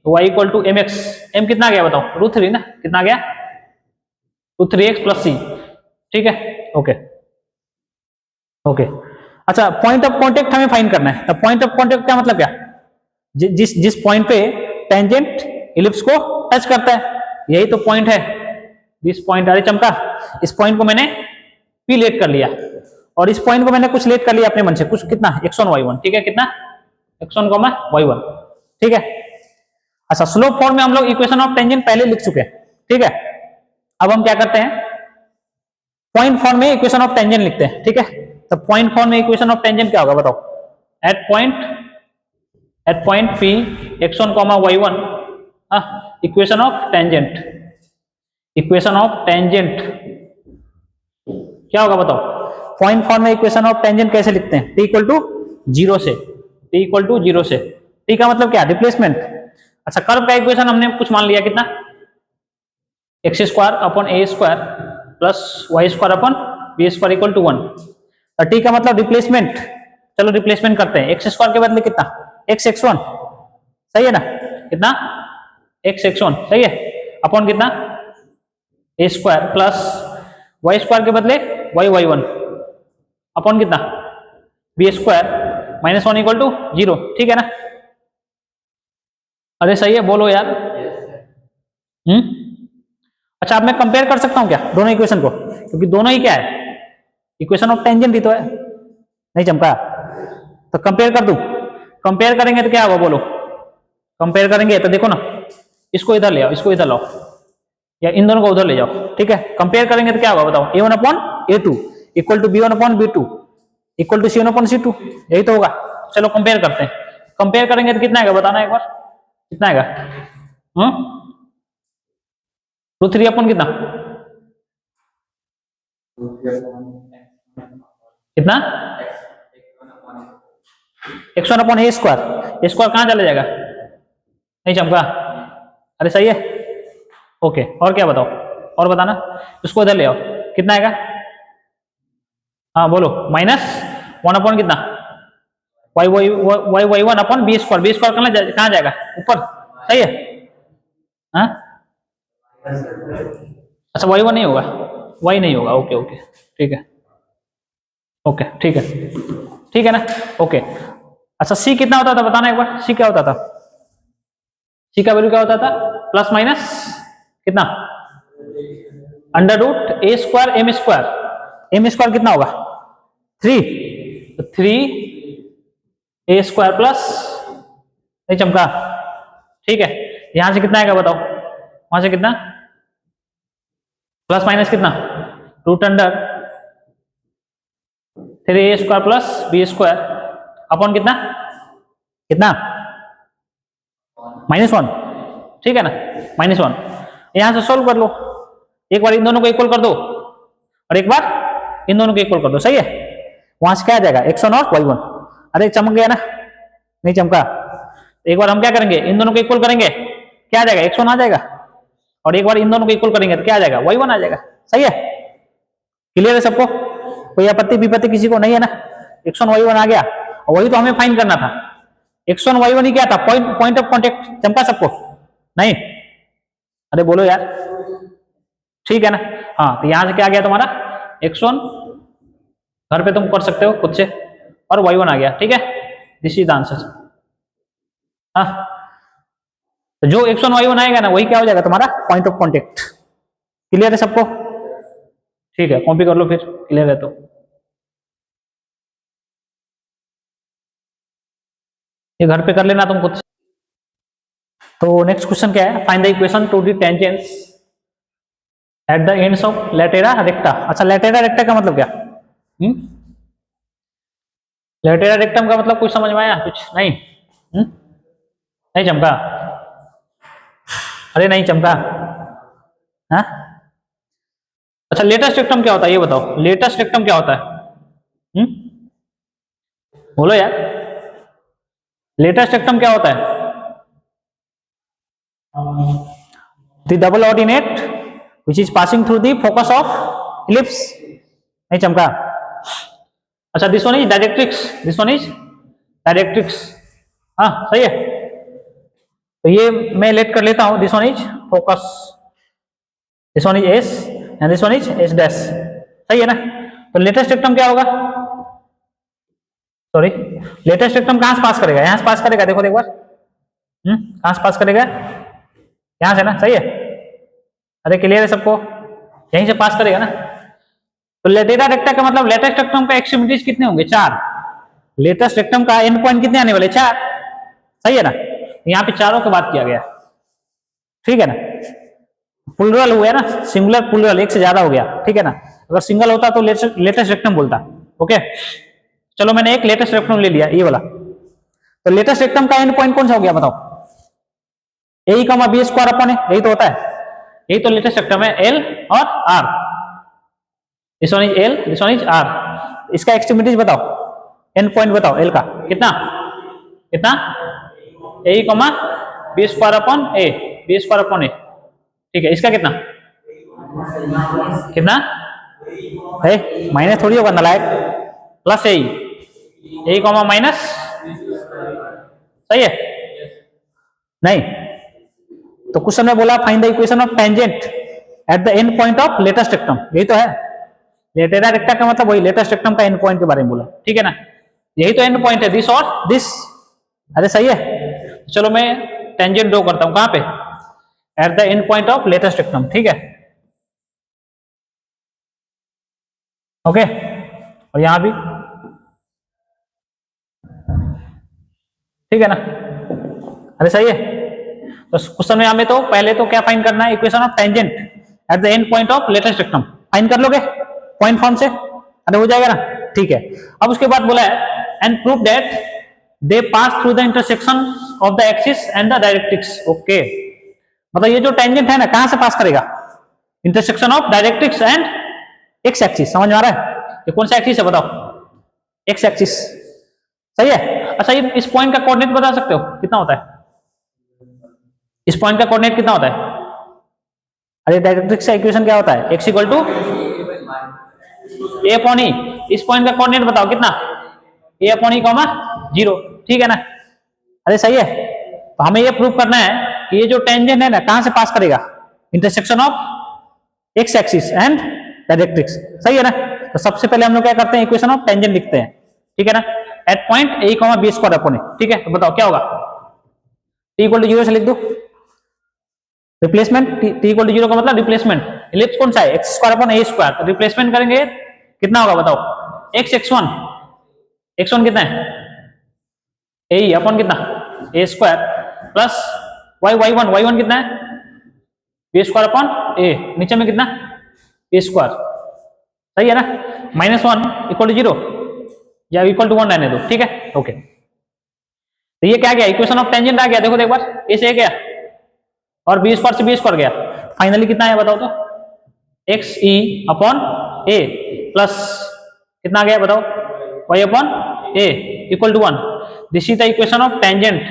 तो y equal to mx, m कितना आ गया बताओ? √3 ना। कितना आ गया? √3x plus c। ठीक है, ओके ओके। अच्छा, पॉइंट ऑफ कांटेक्ट हमें फाइंड करना है। पॉइंट ऑफ कांटेक्ट क्या मतलब? क्या जिस पॉइंट पे टेंजेंट इलिप्स को टच करता है, यही तो पॉइंट है। दिस पॉइंट, अरे चमका, इस पॉइंट को मैंने P लेट कर लिया और इस पॉइंट को मैंने कुछ लेट कर लिया अपने मन से, कुछ कितना? x1 y1। ठीक है, कितना? x1, y1। ठीक है, अच्छा स्लोप फॉर्म में हम लोग इक्वेशन ऑफ टेंजेंट पहले लिख चुके हैं। ठीक है, अब हम क्या करते हैं? पॉइंट फॉर्म में इक्वेशन ऑफ टेंजेंट लिखते हैं। ठीक है, तो पॉइंट फॉर्म में इक्वेशन ऑफ टेंजेंट क्या होगा बताओ? At point P x1, y1 equation of tangent क्या होगा बताओ? पॉइंट फॉर्म में इक्वेशन ऑफ टेंजेंट कैसे लिखते हैं? t इक्वल टू 0 से, t इक्वल टू 0 से। t का मतलब क्या? डिस्प्लेसमेंट। अच्छा, कर्व का इक्वेशन हमने कुछ मान लिया, कितना? X square upon A square plus Y square upon B square equal to 1। T का मतलब रिप्लेसमेंट, चलो रिप्लेसमेंट करते हैं। एक्स स्क्वायर के बदले कितना, एक्स एक्स वन, सही है ना, कितना एक्स एक्स वन, सही है, अपॉन कितना a square plus Y square के बदले वाई वाई वन अपॉन कितना b square minus one equal to 0, ठीक है ना। अरे सही है, बोलो यार। अच्छा, अब मैं कंपेयर कर सकता हूं क्या दोनों इक्वेशन को, क्योंकि दोनों ही क्या है, इक्वेशन ऑफ टेंजेंट ही तो है, नहीं चमका, तो कंपेयर कर दूं। कंपेयर करेंगे तो क्या होगा बोलो, कंपेयर करेंगे तो देखो ना, इसको इधर ले आओ, इसको इधर लाओ, या इन दोनों को उधर ले जाओ, ठीक है। कंपेयर करेंगे तो क्या होगा बताओ, A one upon A two equal to B one upon B two equal to C one upon C two, यही तो होगा। चलो कंपेयर करते हैं, कंपेयर करेंगे तो कितना आएगा बताना एक बार, कितना आएगा, रूट थ्री अपॉन कितना, कितना x one upon A square, A square कहां चला जाएगा, नहीं चमका, अरे सही है, ओके। और क्या बताओ, और बताना, इसको इधर ले आओ, कितना आएगा, हाँ बोलो, माइनस वन अपॉन कितना y y y y one upon B square, B square कहां जाएगा ऊपर, सही है, हाँ अच्छा वाई वन नहीं होगा, वाई नहीं होगा, ओके ओके ठीक है, ओके ठीक है, ठीक है ना, ओके। अच्छा सी कितना होता था बताना एक बार, सी क्या होता था, सी का वैल्यू क्या होता था, प्लस माइनस कितना under root A square M square, M square कितना होगा 3, तो 3 ए स्क्वायर प्लस, नहीं चमका, ठीक है। यहां से कितना आएगा बताओ, वहां से कितना प्लस माइनस कितना root under 3 A square plus B square upon कितना कितना -1, ठीक है ना, -1। यहां से सोल्व कर लो, एक बार इन दोनों को इक्वल कर दो और एक बार इन दोनों को इक्वल कर दो, सही है। वहां से क्या आ जाएगा x1 और y1, अरे चमक गया ना, नहीं चमका। एक बार हम क्या करेंगे, इन दोनों को इक्वल करेंगे, क्या आ जाएगा x1 आ जाएगा, और एक बार इन दोनों को इक्वल करेंगे तो क्या आ जाएगा y1 आ जाएगा, सही है। क्लियर है सबको, कोई आपत्ति विपत्ति किसी को नहीं है ना, x1 y1 आ गया, और वही तो हमें फाइंड करना था, x1 y1 ही क्या था, पॉइंट ऑफ कॉन्टेक्ट, चमका सबको, नहीं, अरे बोलो यार, ठीक है ना। हाँ तो यहां से क्या आ गया तुम्हारा x1, घर पे तुम कर सकते हो खुद से, और y1 आ गया, ठीक है, दिस इज द आंसर। हाँ तो जो x1 y1 आएगा ना वही क्या हो जाएगा तुम्हारा पॉइंट ऑफ कॉन्टेक्ट। क्लियर है सबको, ठीक है, कॉपी कर लो फिर, क्लियर है तो। ये घर पे कर लेना तुम खुद से। तो नेक्स्ट क्वेश्चन क्या है, find the equation to the tangents at the ends of latera recta. अच्छा लेटेरा रेक्टा का मतलब क्या, लेटेरा रेक्टम का मतलब कुछ समझ में आया, कुछ नहीं, नहीं चमका, अरे नहीं चमका, हाँ अच्छा लेटेस्ट रेक्टम क्या होता है ये बताओ, लेटेस्ट रेक्टम क्या होता है, बोलो यार, लेटेस्ट रेक्टम क्या होता है, the double ordinate which is passing through the focus of ellipse, नहीं चमका। अच्छा this one is directrix, this one is directrix, हाँ सही है। तो ये मैं लेट कर लेता हूं, this one is focus, this one is S and this one is S dash, सही है ना। तो लेटेस्ट रेक्टम क्या होगा, सॉरी लेटेस्ट रेक्टम कहां से पास करेगा, यहां से पास करेगा, देखो एक बार, कहां से पास करेगा, यहां से ना, सही है, अरे क्लियर है सबको, यहीं से पास करेगा ना। तो लेटेरा रेक्टा का मतलब लेटेस्ट रेक्टम का एक्सट्रीमिटीज कितने होंगे, 4, लेटेस्ट रेक्टम का एंड पॉइंट कितने आने वाले, 4, सही है ना। यहाँ पे चारों की बात किया गया, ठीक है ना, प्लुरल हुआ ना, सिंगुलर प्लुरल एक से ज्यादा हो गया, ठीक है ना। अगर सिंगल होता तो लेटेस्ट रेक्टम बोलता, ओके। चलो मैंने एक लेटेस्ट रेक्टम ले लिया ये वाला, तो लेटेस्ट रेक्टम का एंड पॉइंट कौन सा हो गया बताओ, ए कमा बी स्क्वायर अपॉन है, यही तो होता है, यही तो लेटेस्ट रेक्टम है, एल और R, this one is L, this one is R. इसका एक्सट्रीमिटीज बताओ, एंड पॉइंट बताओ एल का कितना कितना, a comma b square upon A, B square upon ए, ठीक है। इसका कितना कितना है, माइनस थोड़ी होगा नालायक, प्लस ए कॉमा माइनस, सही है नहीं? तो क्वेश्चन में बोला find the equation of tangent at the end point of latus rectum, यही तो है। टेरा रेक्टा का मतलब वही लेटेस्ट रेक्टम का एंड पॉइंट के बारे में बोला, ठीक है ना? यही तो एंड पॉइंट है, दिस और दिस। अरे सही है, चलो मैं टेंजेंट ड्रॉ करता हूं, कहां पे? Eight the end point of latus rectum, ठीक है, ओके। और यहां भी ठीक है ना? अरे सही है। तो क्वेश्चन में हमें तो पहले तो क्या फाइंड करना है, equation of tangent at the end point of latus rectum, find कर लोगे पॉइंट फॉर्म से, अरे हो जाएगा ना, ठीक है। अब उसके बाद बोला है and prove that they pass through the intersection of the axis and the directrix, okay. मतलब ये जो टेंजेंट है ना, कहां से पास करेगा? Intersection of directrix and x axis, समझ में आ रहा है? ये कौन सा एक्सिस है बताओ? एक्स एक्सिस, सही है। अच्छा, ये इस पॉइंट का कोऑर्डिनेट बता सकते हो कितना होता है? इस पॉइंट का कोऑर्डिनेट कितना होता है? अरे डायरेक्ट्रिक्स का इक्वेशन क्या होता है? X equal to A upon E. इस पॉइंट का कोऑर्डिनेट बताओ कितना? ए अपॉन ई कॉमा 0, ठीक है ना? अरे सही है। तो हमें ये प्रूव करना है कि ये जो टेंजेंट है ना, कहां से पास करेगा? Intersection of x axis and directrix, सही है ना? तो सबसे पहले हम लोग क्या करते हैं, इक्वेशन ऑफ टेंजेंट लिखते हैं, ठीक है ना? At point A comma B square upon ए, ठीक है। तो बताओ क्या होगा? टी इक्वल टू 0 से लिख दो, रिप्लेसमेंट। टी इक्वल टू 0 का मतलब रिप्लेसमेंट, इलिप्स कौन सा है? एक्स स्क्वायर अपॉन ए स्क्वायर, तो रिप्लेसमेंट करेंगे कितना होगा बताओ? एक्स x1, x1 कितना है? ए अपॉन कितना? A square plus y y1 कितना है? बी स्क्वायर अपॉन ए, नीचे में कितना? ए स्क्वायर, सही है ना? -1 इक्वल टू 0 या इक्वल टू 1 रहने दो, ठीक है, ओके। तो ये क्या गया? इक्वेशन ऑफ टेंजेंट आ गया, देखो एक बार, ए से गया और बी स्क्वायर से बी स्क्वायर गया, फाइनली कितना है बताओ तो? X e upon a plus कितना आ गया बताओ? Y upon a equal to 1। This is the equation of tangent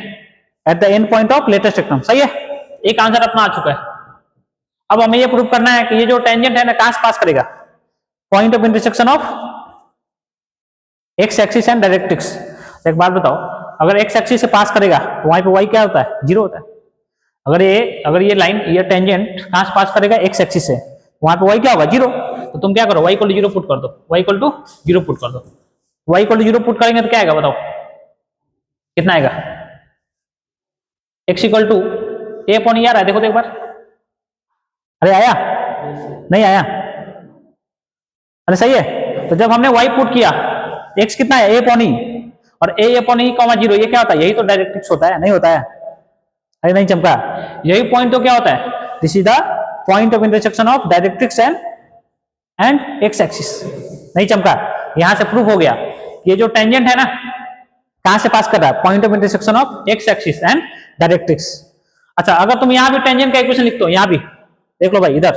at the end point of latus rectum, सही है। एक आंसर अपना आ चुका है। अब हमें ये प्रूव करना है कि ये जो टेंजेंट है ना, कहां से पास करेगा? Point of intersection of x axis and directrix. एक बात बताओ, अगर एक्स एक्सिस से पास करेगा तो वहां पे वाई क्या होता है? 0 होता है। अगर ये लाइन, ये टेंजेंट कहां से पास करेगा? एक्स एक्सिस से, वहां पे वाई क्या होगा? 0। तो तुम क्या करो, वाई इक्वल टू 0 पुट कर दो, वाई इक्वल टू 0 पुट कर दो। वाई इक्वल टू 0 पुट करेंगे तो क्या आएगा बताओ? कितना आएगा? X equal to A upon E आ रहा है, देखो तो एक बार। अरे आया? नहीं आया? अरे सही है। तो जब हमने वाई पुट किया, एक्स कितना है? ए अपॉन ई, और ए अपॉन ई कॉमा 0, ये क्या होता है? यही तो डायरेक्ट्रिक्स होता है, नहीं होता है? अरे नहीं चमका, यही पॉइंट तो क्या होता है? This is the point of intersection of directrix and x axis. नहीं चमका, यहां से प्रूफ हो गया ये जो टेंजेंट है ना, कहां से पास कर रहा है? Point of intersection of x axis and directrix. अच्छा, अगर तुम यहां भी टेंजेंट का इक्वेशन लिखते हो, यहां भी देख लो भाई, इधर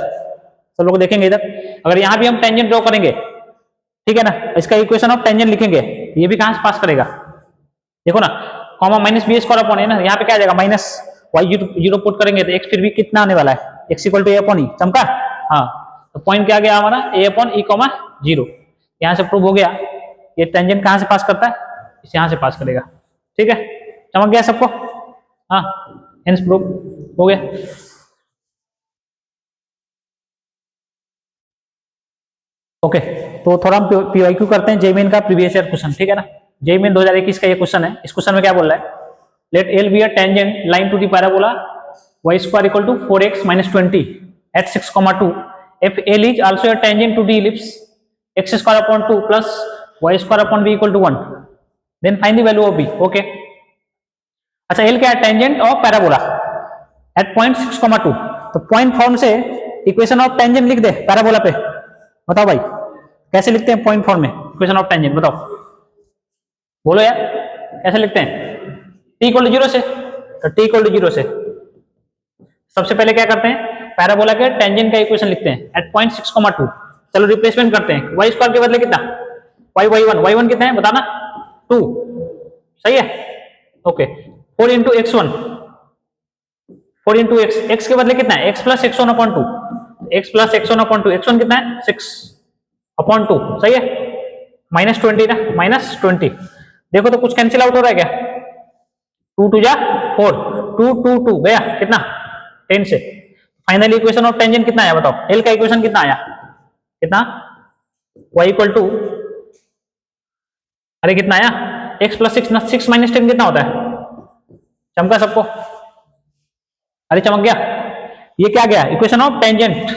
सब लोग देखेंगे इधर, अगर यहां भी हम टेंजेंट ड्रॉ करेंगे, ठीक है ना, इसका इक्वेशन ऑफ टेंजेंट लिखेंगे, ये भी कहां से पास करेगा? देखो ना, comma minus B square upon A ना, यहाँ पे क्या आ जाएगा? माइनस वाई 0 पुट करेंगे तो एक्स फिर भी कितना आने वाला है? X equal to A upon E, चमका? हाँ, तो पॉइंट क्या गया हमारा? A upon E comma 0। यहाँ से प्रूव हो गया ये टेंजेंट कहां से पास करता है? इसे यहां से पास करेगा, ठीक है। चमक गया सबको? हाँ, हेंस प्रूव हो गया। ओके, तो थोड़ा हम पीवाईक्यू करते हैं जेईई मेन का प्रीवियस ईयर क्वेश्चन, ठीक है ना? जेईई मेन 2021 का ये क्वेश्चन है। इस क्वेश्चन में क्या बोल रहा है? Let L be a tangent line to the parabola y square equal to 4x minus 20 at 6,2 if L is also a tangent to the ellipse x square upon 2 plus y square upon b equal to 1, then find the value of b, okay। अच्छा, L क्या है? Tangent of parabola at point 6,2। तो point form से equation of tangent लिख दे parabola पे, बताओ भाई कैसे लिखते हैं पॉइंट फॉर्म में इक्वेशन ऑफ टेंजेंट? बताओ, बोलो यार, कैसे लिखते हैं? t इक्वल टू 0 से, तो t इक्वल टू 0 से सबसे पहले क्या करते हैं? पैराबोला के टेंजेंट का इक्वेशन लिखते हैं एट पॉइंट 6,2। चलो रिप्लेसमेंट करते हैं, वाई स्क्वायर के बदले कितना? y1 कितना है बताना? 2, सही है, okay. 4 into x1, 4 into x के बदले कितना है? x plus x1 upon 2। X plus x one upon two, x one कितना है 6 अपॉन 2, सही है, -20 ना, -20। देखो तो कुछ कैंसिल आउट हो रहा है क्या, 2 2 जा 4, 2 2 2 गया कितना 10 से। फाइनल इक्वेशन ऑफ टेंजेंट कितना आया बताओ, एल का इक्वेशन कितना आया, कितना y इक्वल टू, अरे कितना आया x प्लस 6 6 माइनस 10 कितना होता है, चमका सबको, अरे चमक गया, ये क्या गया इक्वेशन ऑफ टेंजेंट,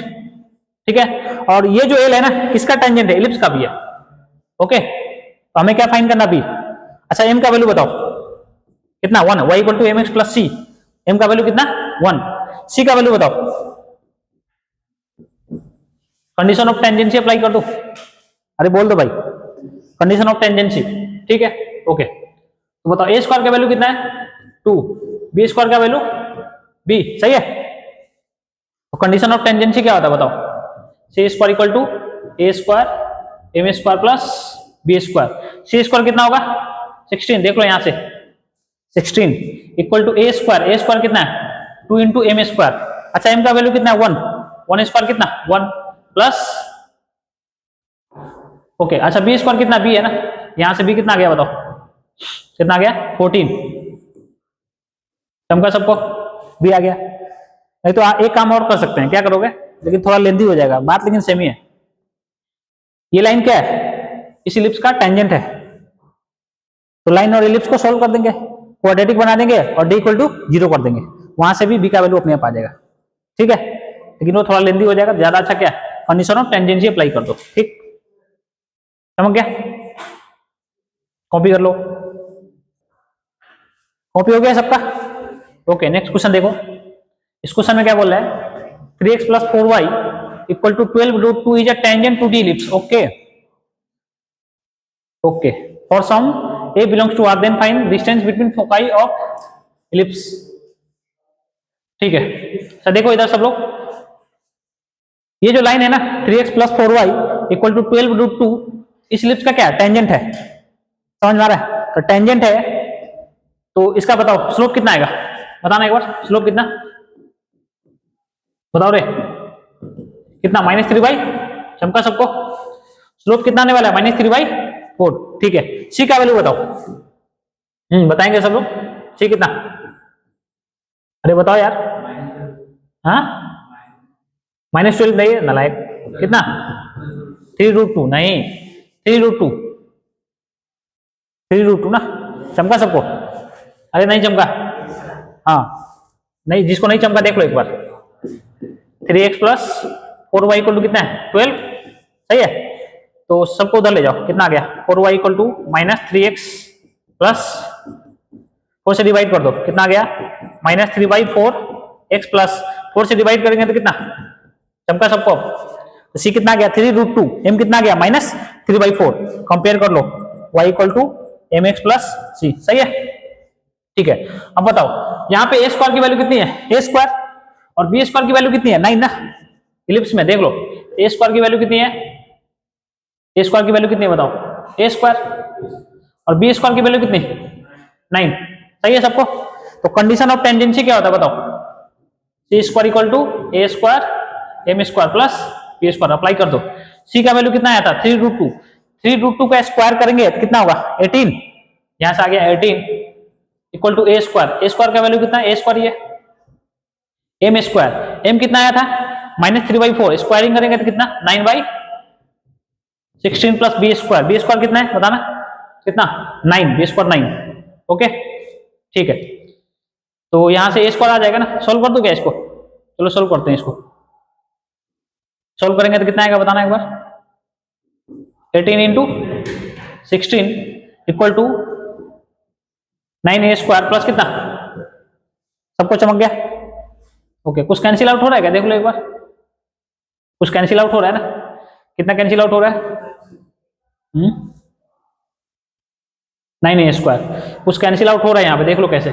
ठीक है। और ये जो एल है ना किसका टेंजेंट है, इलिप्स का भी है, ओके। तो हमें क्या फाइंड करना भी, अच्छा m का वैल्यू बताओ कितना 1, y equal to mx plus c, m का वैल्यू कितना 1, c का वैल्यू बताओ, कंडीशन ऑफ टेंजेंसी अप्लाई कर दो, अरे बोल दो भाई, कंडीशन ऑफ टेंजेंसी, ठीक है, ओके। तो बताओ ए स्क्वायर का वैल्यू कितना है 2, बी स्क्वायर का वैल्यू बी, सही है। तो कंडीशन ऑफ टेंजेंसी क्या होता है बताओ, C square equal to A square M square plus B square, C square कितना होगा 16, देख लो यहां से 16 इक्वल टू ए स्क्वायर कितना है 2 इंटू एम स्क्वायर, अच्छा एम का वैल्यू कितना है 1 स्क्वायर कितना 1 प्लस, ओके। अच्छा बी स्क्वायर कितना बी है ना, यहां से बी कितना आ गया बताओ, कितना आ गया 14, चमका सबको, बी आ गया। नहीं तो एक काम और कर सकते हैं, क्या करोगे, लेकिन थोड़ा लेंथी हो जाएगा बात, लेकिन सेम ही है। ये लाइन क्या है, इस इलिप्स का टेंजेंट है, तो लाइन और इलिप्स को सोल्व कर देंगे, क्वाड्रेटिक बना देंगे और डी इक्वल टू 0 कर देंगे, वहां से भी बी का वैल्यू अपने आप आ जाएगा, ठीक है। लेकिन वो थोड़ा लेंथी हो जाएगा, ज्यादा अच्छा क्या कंडीशन ऑफ टेंजेंसी अप्लाई कर दो, ठीक, समझ गया, कॉपी कर लो, कॉपी हो गया सबका, ओके। नेक्स्ट क्वेश्चन देखो, इस क्वेश्चन में क्या बोल रहा है, 3x plus 4y equal to 12 root 2 is a tangent to the ellipse, okay okay. For some a belongs to R, then find distance between foci of ellipse, ठीक है। तो देखो इधर सब लोग, ये जो लाइन है ना 3x plus 4y equal to 12 root 2, इस इलिप्स का क्या टेंजेंट है, समझ में आ रहा है, तो टेंजेंट है, तो इसका बताओ स्लोप कितना आएगा, बताना एक बार, स्लोप कितना बताओ रे, कितना -3/, चमका सबको, स्लोप कितना आने वाला है -3/4, ठीक है। सी का वैल्यू बताओ, बताएंगे सब लोग, सी कितना, अरे बताओ यार, हाँ -12 नहीं है नालायक, कितना 3√2, नहीं 3√2 ना, चमका सबको, अरे नहीं चमका, हाँ नहीं, जिसको नहीं चमका देख लो एक बार, 3x plus 4y equal to कितना है 12, सही है। तो सबको उधर ले जाओ, कितना आ गया 4y equal to -3x plus 4 से डिवाइड कर दो, कितना आ गया -3/4 x प्लस 4 से डिवाइड करेंगे तो कितना, चमका सबको, तो c कितना आ गया 3√2, m कितना आ गया -3/4, कंपेयर कर लो, y equal to mx plus c, सही है, ठीक है। अब बताओ यहाँ पे a स्क्वायर की वैल्यू कितनी है, a स्क्वायर, और b स्क्वायर की वैल्यू कितनी है 9 ना, इलिप्स में देख लो a स्क्वायर की वैल्यू कितनी है, a स्क्वायर की वैल्यू कितनी है बताओ, a स्क्वायर, और b स्क्वायर की वैल्यू कितनी 9, सही है सबको। तो कंडीशन ऑफ टेंजेंसी क्या होता है बताओ, c square equal to a square m square plus b square, apply कर दो। c का वैल्यू कितना आया था 3√2, 3√2 का स्क्वायर करेंगे तो कितना होगा 18, यहां से आ गया 18 इक्वल टू a स्क्वायर का वैल्यू कितना है, a स्क्वायर ये m स्क्वायर, m कितना आया था -3/4, स्क्वायरिंग करेंगे तो कितना 9/16 प्लस b स्क्वायर कितना है बताना, कितना 9, b स्क्वायर 9, ओके ठीक है। तो यहां से a स्क्वायर आ जाएगा ना, सोल्व कर दो क्या इसको, चलो सोल्व करते हैं इसको, सोल्व करेंगे तो कितना आएगा बताना एक बार, 18 into 16 equal to 9a square plus कितना, सबको चमक गया, ओके। कुछ कैंसिल आउट हो रहा है क्या देख लो एक बार, कुछ कैंसिल आउट हो रहा है ना, कितना कैंसिल आउट हो रहा है 9a स्क्वायर, कुछ कैंसिल आउट हो रहा है यहाँ पे, देख लो कैसे,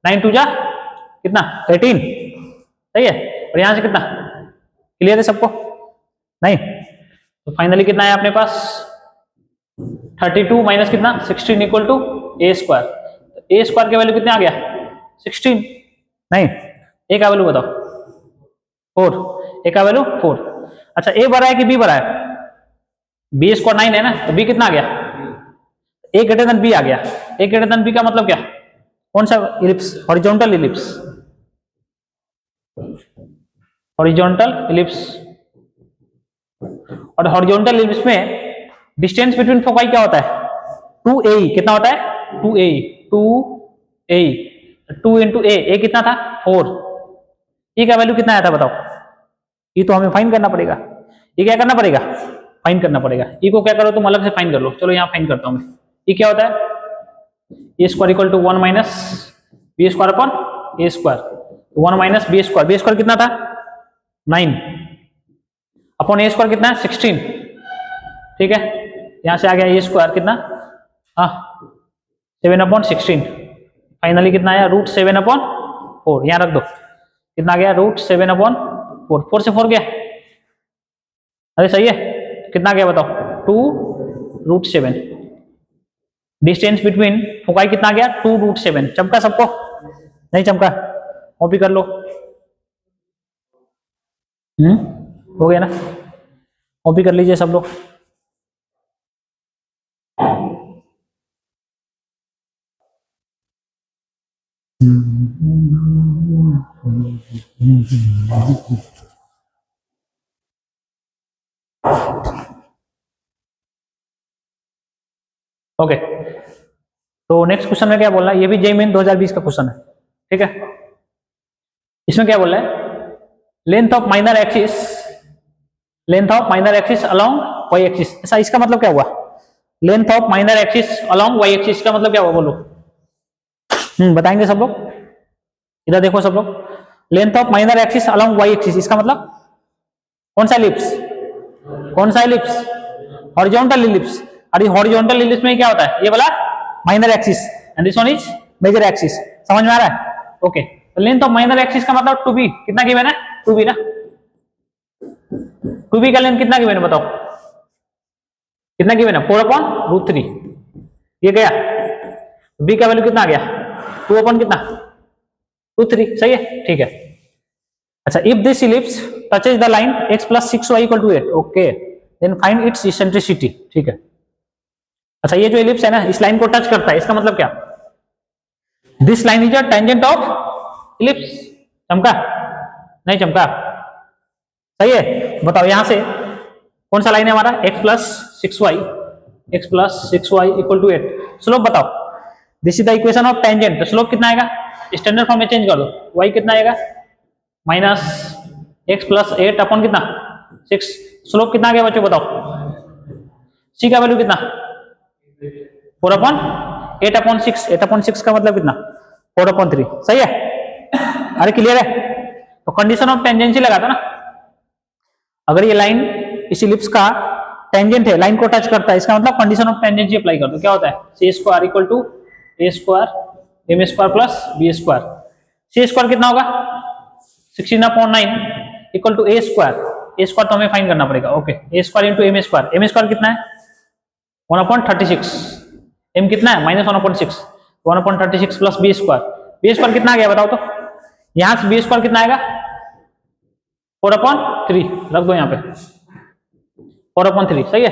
9 2 जा कितना 18, सही है, और यहां से कितना, क्लियर है सबको, नहीं, तो फाइनली कितना है अपने पास 32 माइनस कितना 16 equal to a square, a square के वैल्यू कितने आ गया 16, नहीं a का वैल्यू बताओ 4, ए का वैल्यू 4। अच्छा ए बड़ा है कि बी बड़ा है? बी स्क्वायर 9 है ना, तो बी कितना आ गया? ए ग्रेटर देन बी आ गया। ए ग्रेटर देन बी का मतलब क्या? कौन सा ellipse? Horizontal ellipse. Horizontal ellipse. और हॉरिजॉन्टल इलिप्स में डिस्टेंस बिटवीन फोकाई क्या होता है? 2a। कितना होता है? 2a। 2a 2 इंटू ए कितना था? 4। ए का वैल्यू कितना आया था बताओ? ये तो हमें फाइंड करना पड़ेगा। ये क्या करना पड़ेगा? फाइंड करना पड़ेगा। ई को क्या करो तुम अलग से फाइंड कर लो। चलो यहाँ फाइंड करता हूँ मैं। ये क्या होता है? A square equal to 1 minus B square upon A square. 1 minus B square, B square कितना था? 9 अपॉन ए स्क्वायर कितना है? 16। ठीक है, यहां से आ गया ए स्क्वायर कितना? 7 अपॉन 16। फाइनली कितना आया? √7 अपॉन 4। यहां रख दो। कितना आ गया? √7 अपॉन 4। 4 से 4 गया? अरे सही है। कितना गया बताओ? 2√7। डिस्टेंस बिटवीन फोकाई कितना गया? 2√7। चमका सबको? नहीं चमका? कॉपी कर लो। हो गया ना? कॉपी कर लीजिए सब लोग। ओके, तो नेक्स्ट क्वेश्चन में क्या बोल रहा है? ये भी जेईई मेन 2020 का क्वेश्चन है। ठीक है, इसमें क्या बोल रहा है? Length of minor axis, length of minor axis along y axis. ऐसा इसका मतलब क्या हुआ? Length of minor axis along y axis का मतलब क्या हुआ बोलो? बताएंगे सब लोग? इधर देखो सब लोग। Length of minor axis along y axis, इसका मतलब कौन सा इलिप्स? कौन सा इलिप्स? Horizontal ellipse. अरे हॉरिजॉन्टल इलिप्स में क्या होता है? ये वाला minor axis and this one is major axis. समझ में आ रहा है? ओके, तो लेंथ ऑफ माइनर एक्सिस का मतलब 2b। कितना गिवन है? 2b ना। 2b का लेंथ कितना गिवन है बताओ? कितना गिवन है? 4 अपॉन √3। ये गया। b का वैल्यू कितना आ गया? 2 अपॉन कितना? √3। सही है, ठीक है। अच्छा, if this ellipse touches the line x plus 6y equal to 8, okay, then find its eccentricity. ठीक है। अच्छा, ये जो इलिप्स है ना, इस लाइन को टच करता है, इसका मतलब क्या? This line is a tangent of ellipse. चमका? नहीं चमका? सही है, बताओ यहां से कौन सा लाइन है हमारा? x plus 6y, x plus 6y equal to 8। Slope बताओ। This is the equation of tangent. तो स्लोप कितना आएगा? स्टैंडर्ड फॉर्म में चेंज कर दो। y कितना आएगा? माइनस x plus 8 अपॉन कितना? 6। स्लोप कितना आ गया बच्चों बताओ? c का वैल्यू कितना? 4 अपॉन 8 अपॉन 6। 8 अपॉन 6 का मतलब कितना? 4 अपॉन 3। सही है? अरे क्लियर है? तो कंडीशन ऑफ टेंजेंसी लगा था ना। अगर ये लाइन इस इलिप्स का टेंजेंट है, लाइन को टच करता है, इसका मतलब कंडीशन ऑफ टेंजेंसी अप्लाई कर दो। क्या होता है? C square equal to A square M square plus B square. C square कितना होगा? 16/9 equal to A square. A square तो हमें फाइंड करना पड़ेगा। Okay, A square into M square. M square कितना है? 1/36। एम कितना है? -1/6। 1/36 plus B square. B square कितना आ गया बताओ तो? यहां से बी स्क्वायर कितना आएगा? 4/3 रख दो यहाँ पे। 4/3। सही है।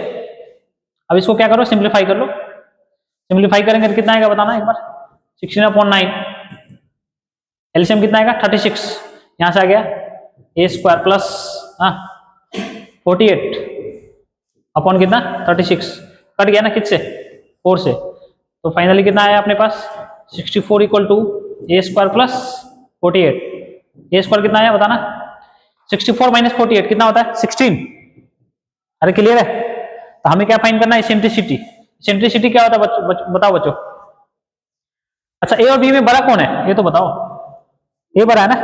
अब इसको क्या करो? सिंप्लीफाई कर लो। सिंप्लीफाई करेंगे तो कितना आएगा बताना एक बार? 16/9 एलसीएम कितना आएगा? 36। यहां से आ गया ए स्क्वायर प्लस 48 अपॉन कितना? 36। कट गया ना किससे? 4 से। तो फाइनली कितना आया अपने पास? 64 equal to A square plus 48। A square कितना आया बताना? 64 माइनस 48 कितना होता है? 16। अरे क्लियर है? तो हमें क्या फाइंड करना है? इसेंट्रिसिटी। इसेंट्रिसिटी क्या होता है बताओ बच्चों? अच्छा, ए और बी में बड़ा कौन है ये तो बताओ? ए बड़ा है ना।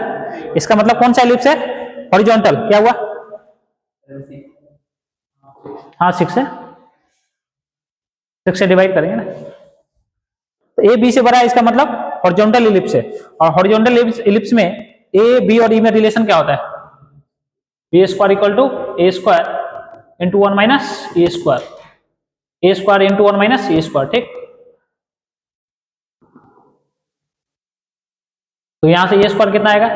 इसका मतलब कौन सा एलिप्स है? हॉरिजॉन्टल। क्या हुआ? हाँ 6 है। 6 से डिवाइड करेंगे ना। तो ए बी से बड़ा है, इसका मतलब हॉरिजॉन्टल इलिप्स है। और हॉरिजॉन्टल इलिप्स में ए बी और ई में रिलेशन क्या होता है? B square equal to A square into 1 minus A square. A square into 1 minus A square. ठीक, तो यहां से ए स्क्वायर कितना आएगा?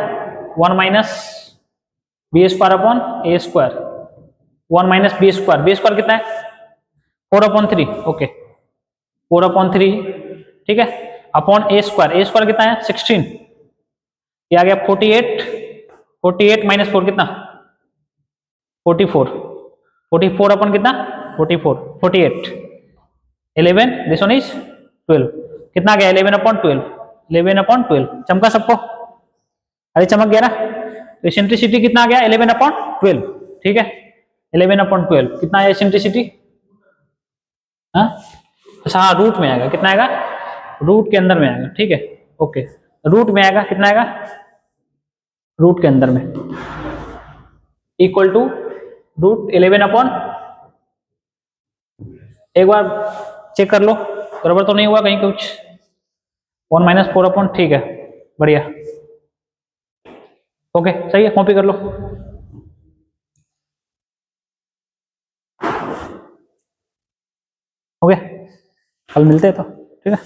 1 माइनस बी स्क्वायर अपॉन ए square, 1 minus B square, B square कितना है 4/3, ओके 4/3, ठीक है, अपॉन ए स्क्वायर कितना है 16, ये आ गया 48, 48 माइनस 4 कितना 44, 44 अपन कितना 44, 48, 11, दिस वन इज 12, कितना आ गया 11/12, 11/12, चमका सबको, अरे चमक गया ना, तो एसेंट्रिसिटी कितना आ गया 11/12, ठीक है 11/12 कितना है एसेंट्रिसिटी, हाँ अच्छा हाँ रूट में आएगा, कितना आएगा रूट के अंदर में आएगा, ठीक है ओके, रूट में आएगा, कितना आएगा रूट के अंदर में, इक्वल टू रूट 11 एक बार चेक कर लो बराबर तो नहीं हुआ कहीं कुछ, 1 माइनस 4/, ठीक है बढ़िया, ओके सही है, कॉपी कर लो। ओके कल मिलते हैं तो, ठीक है।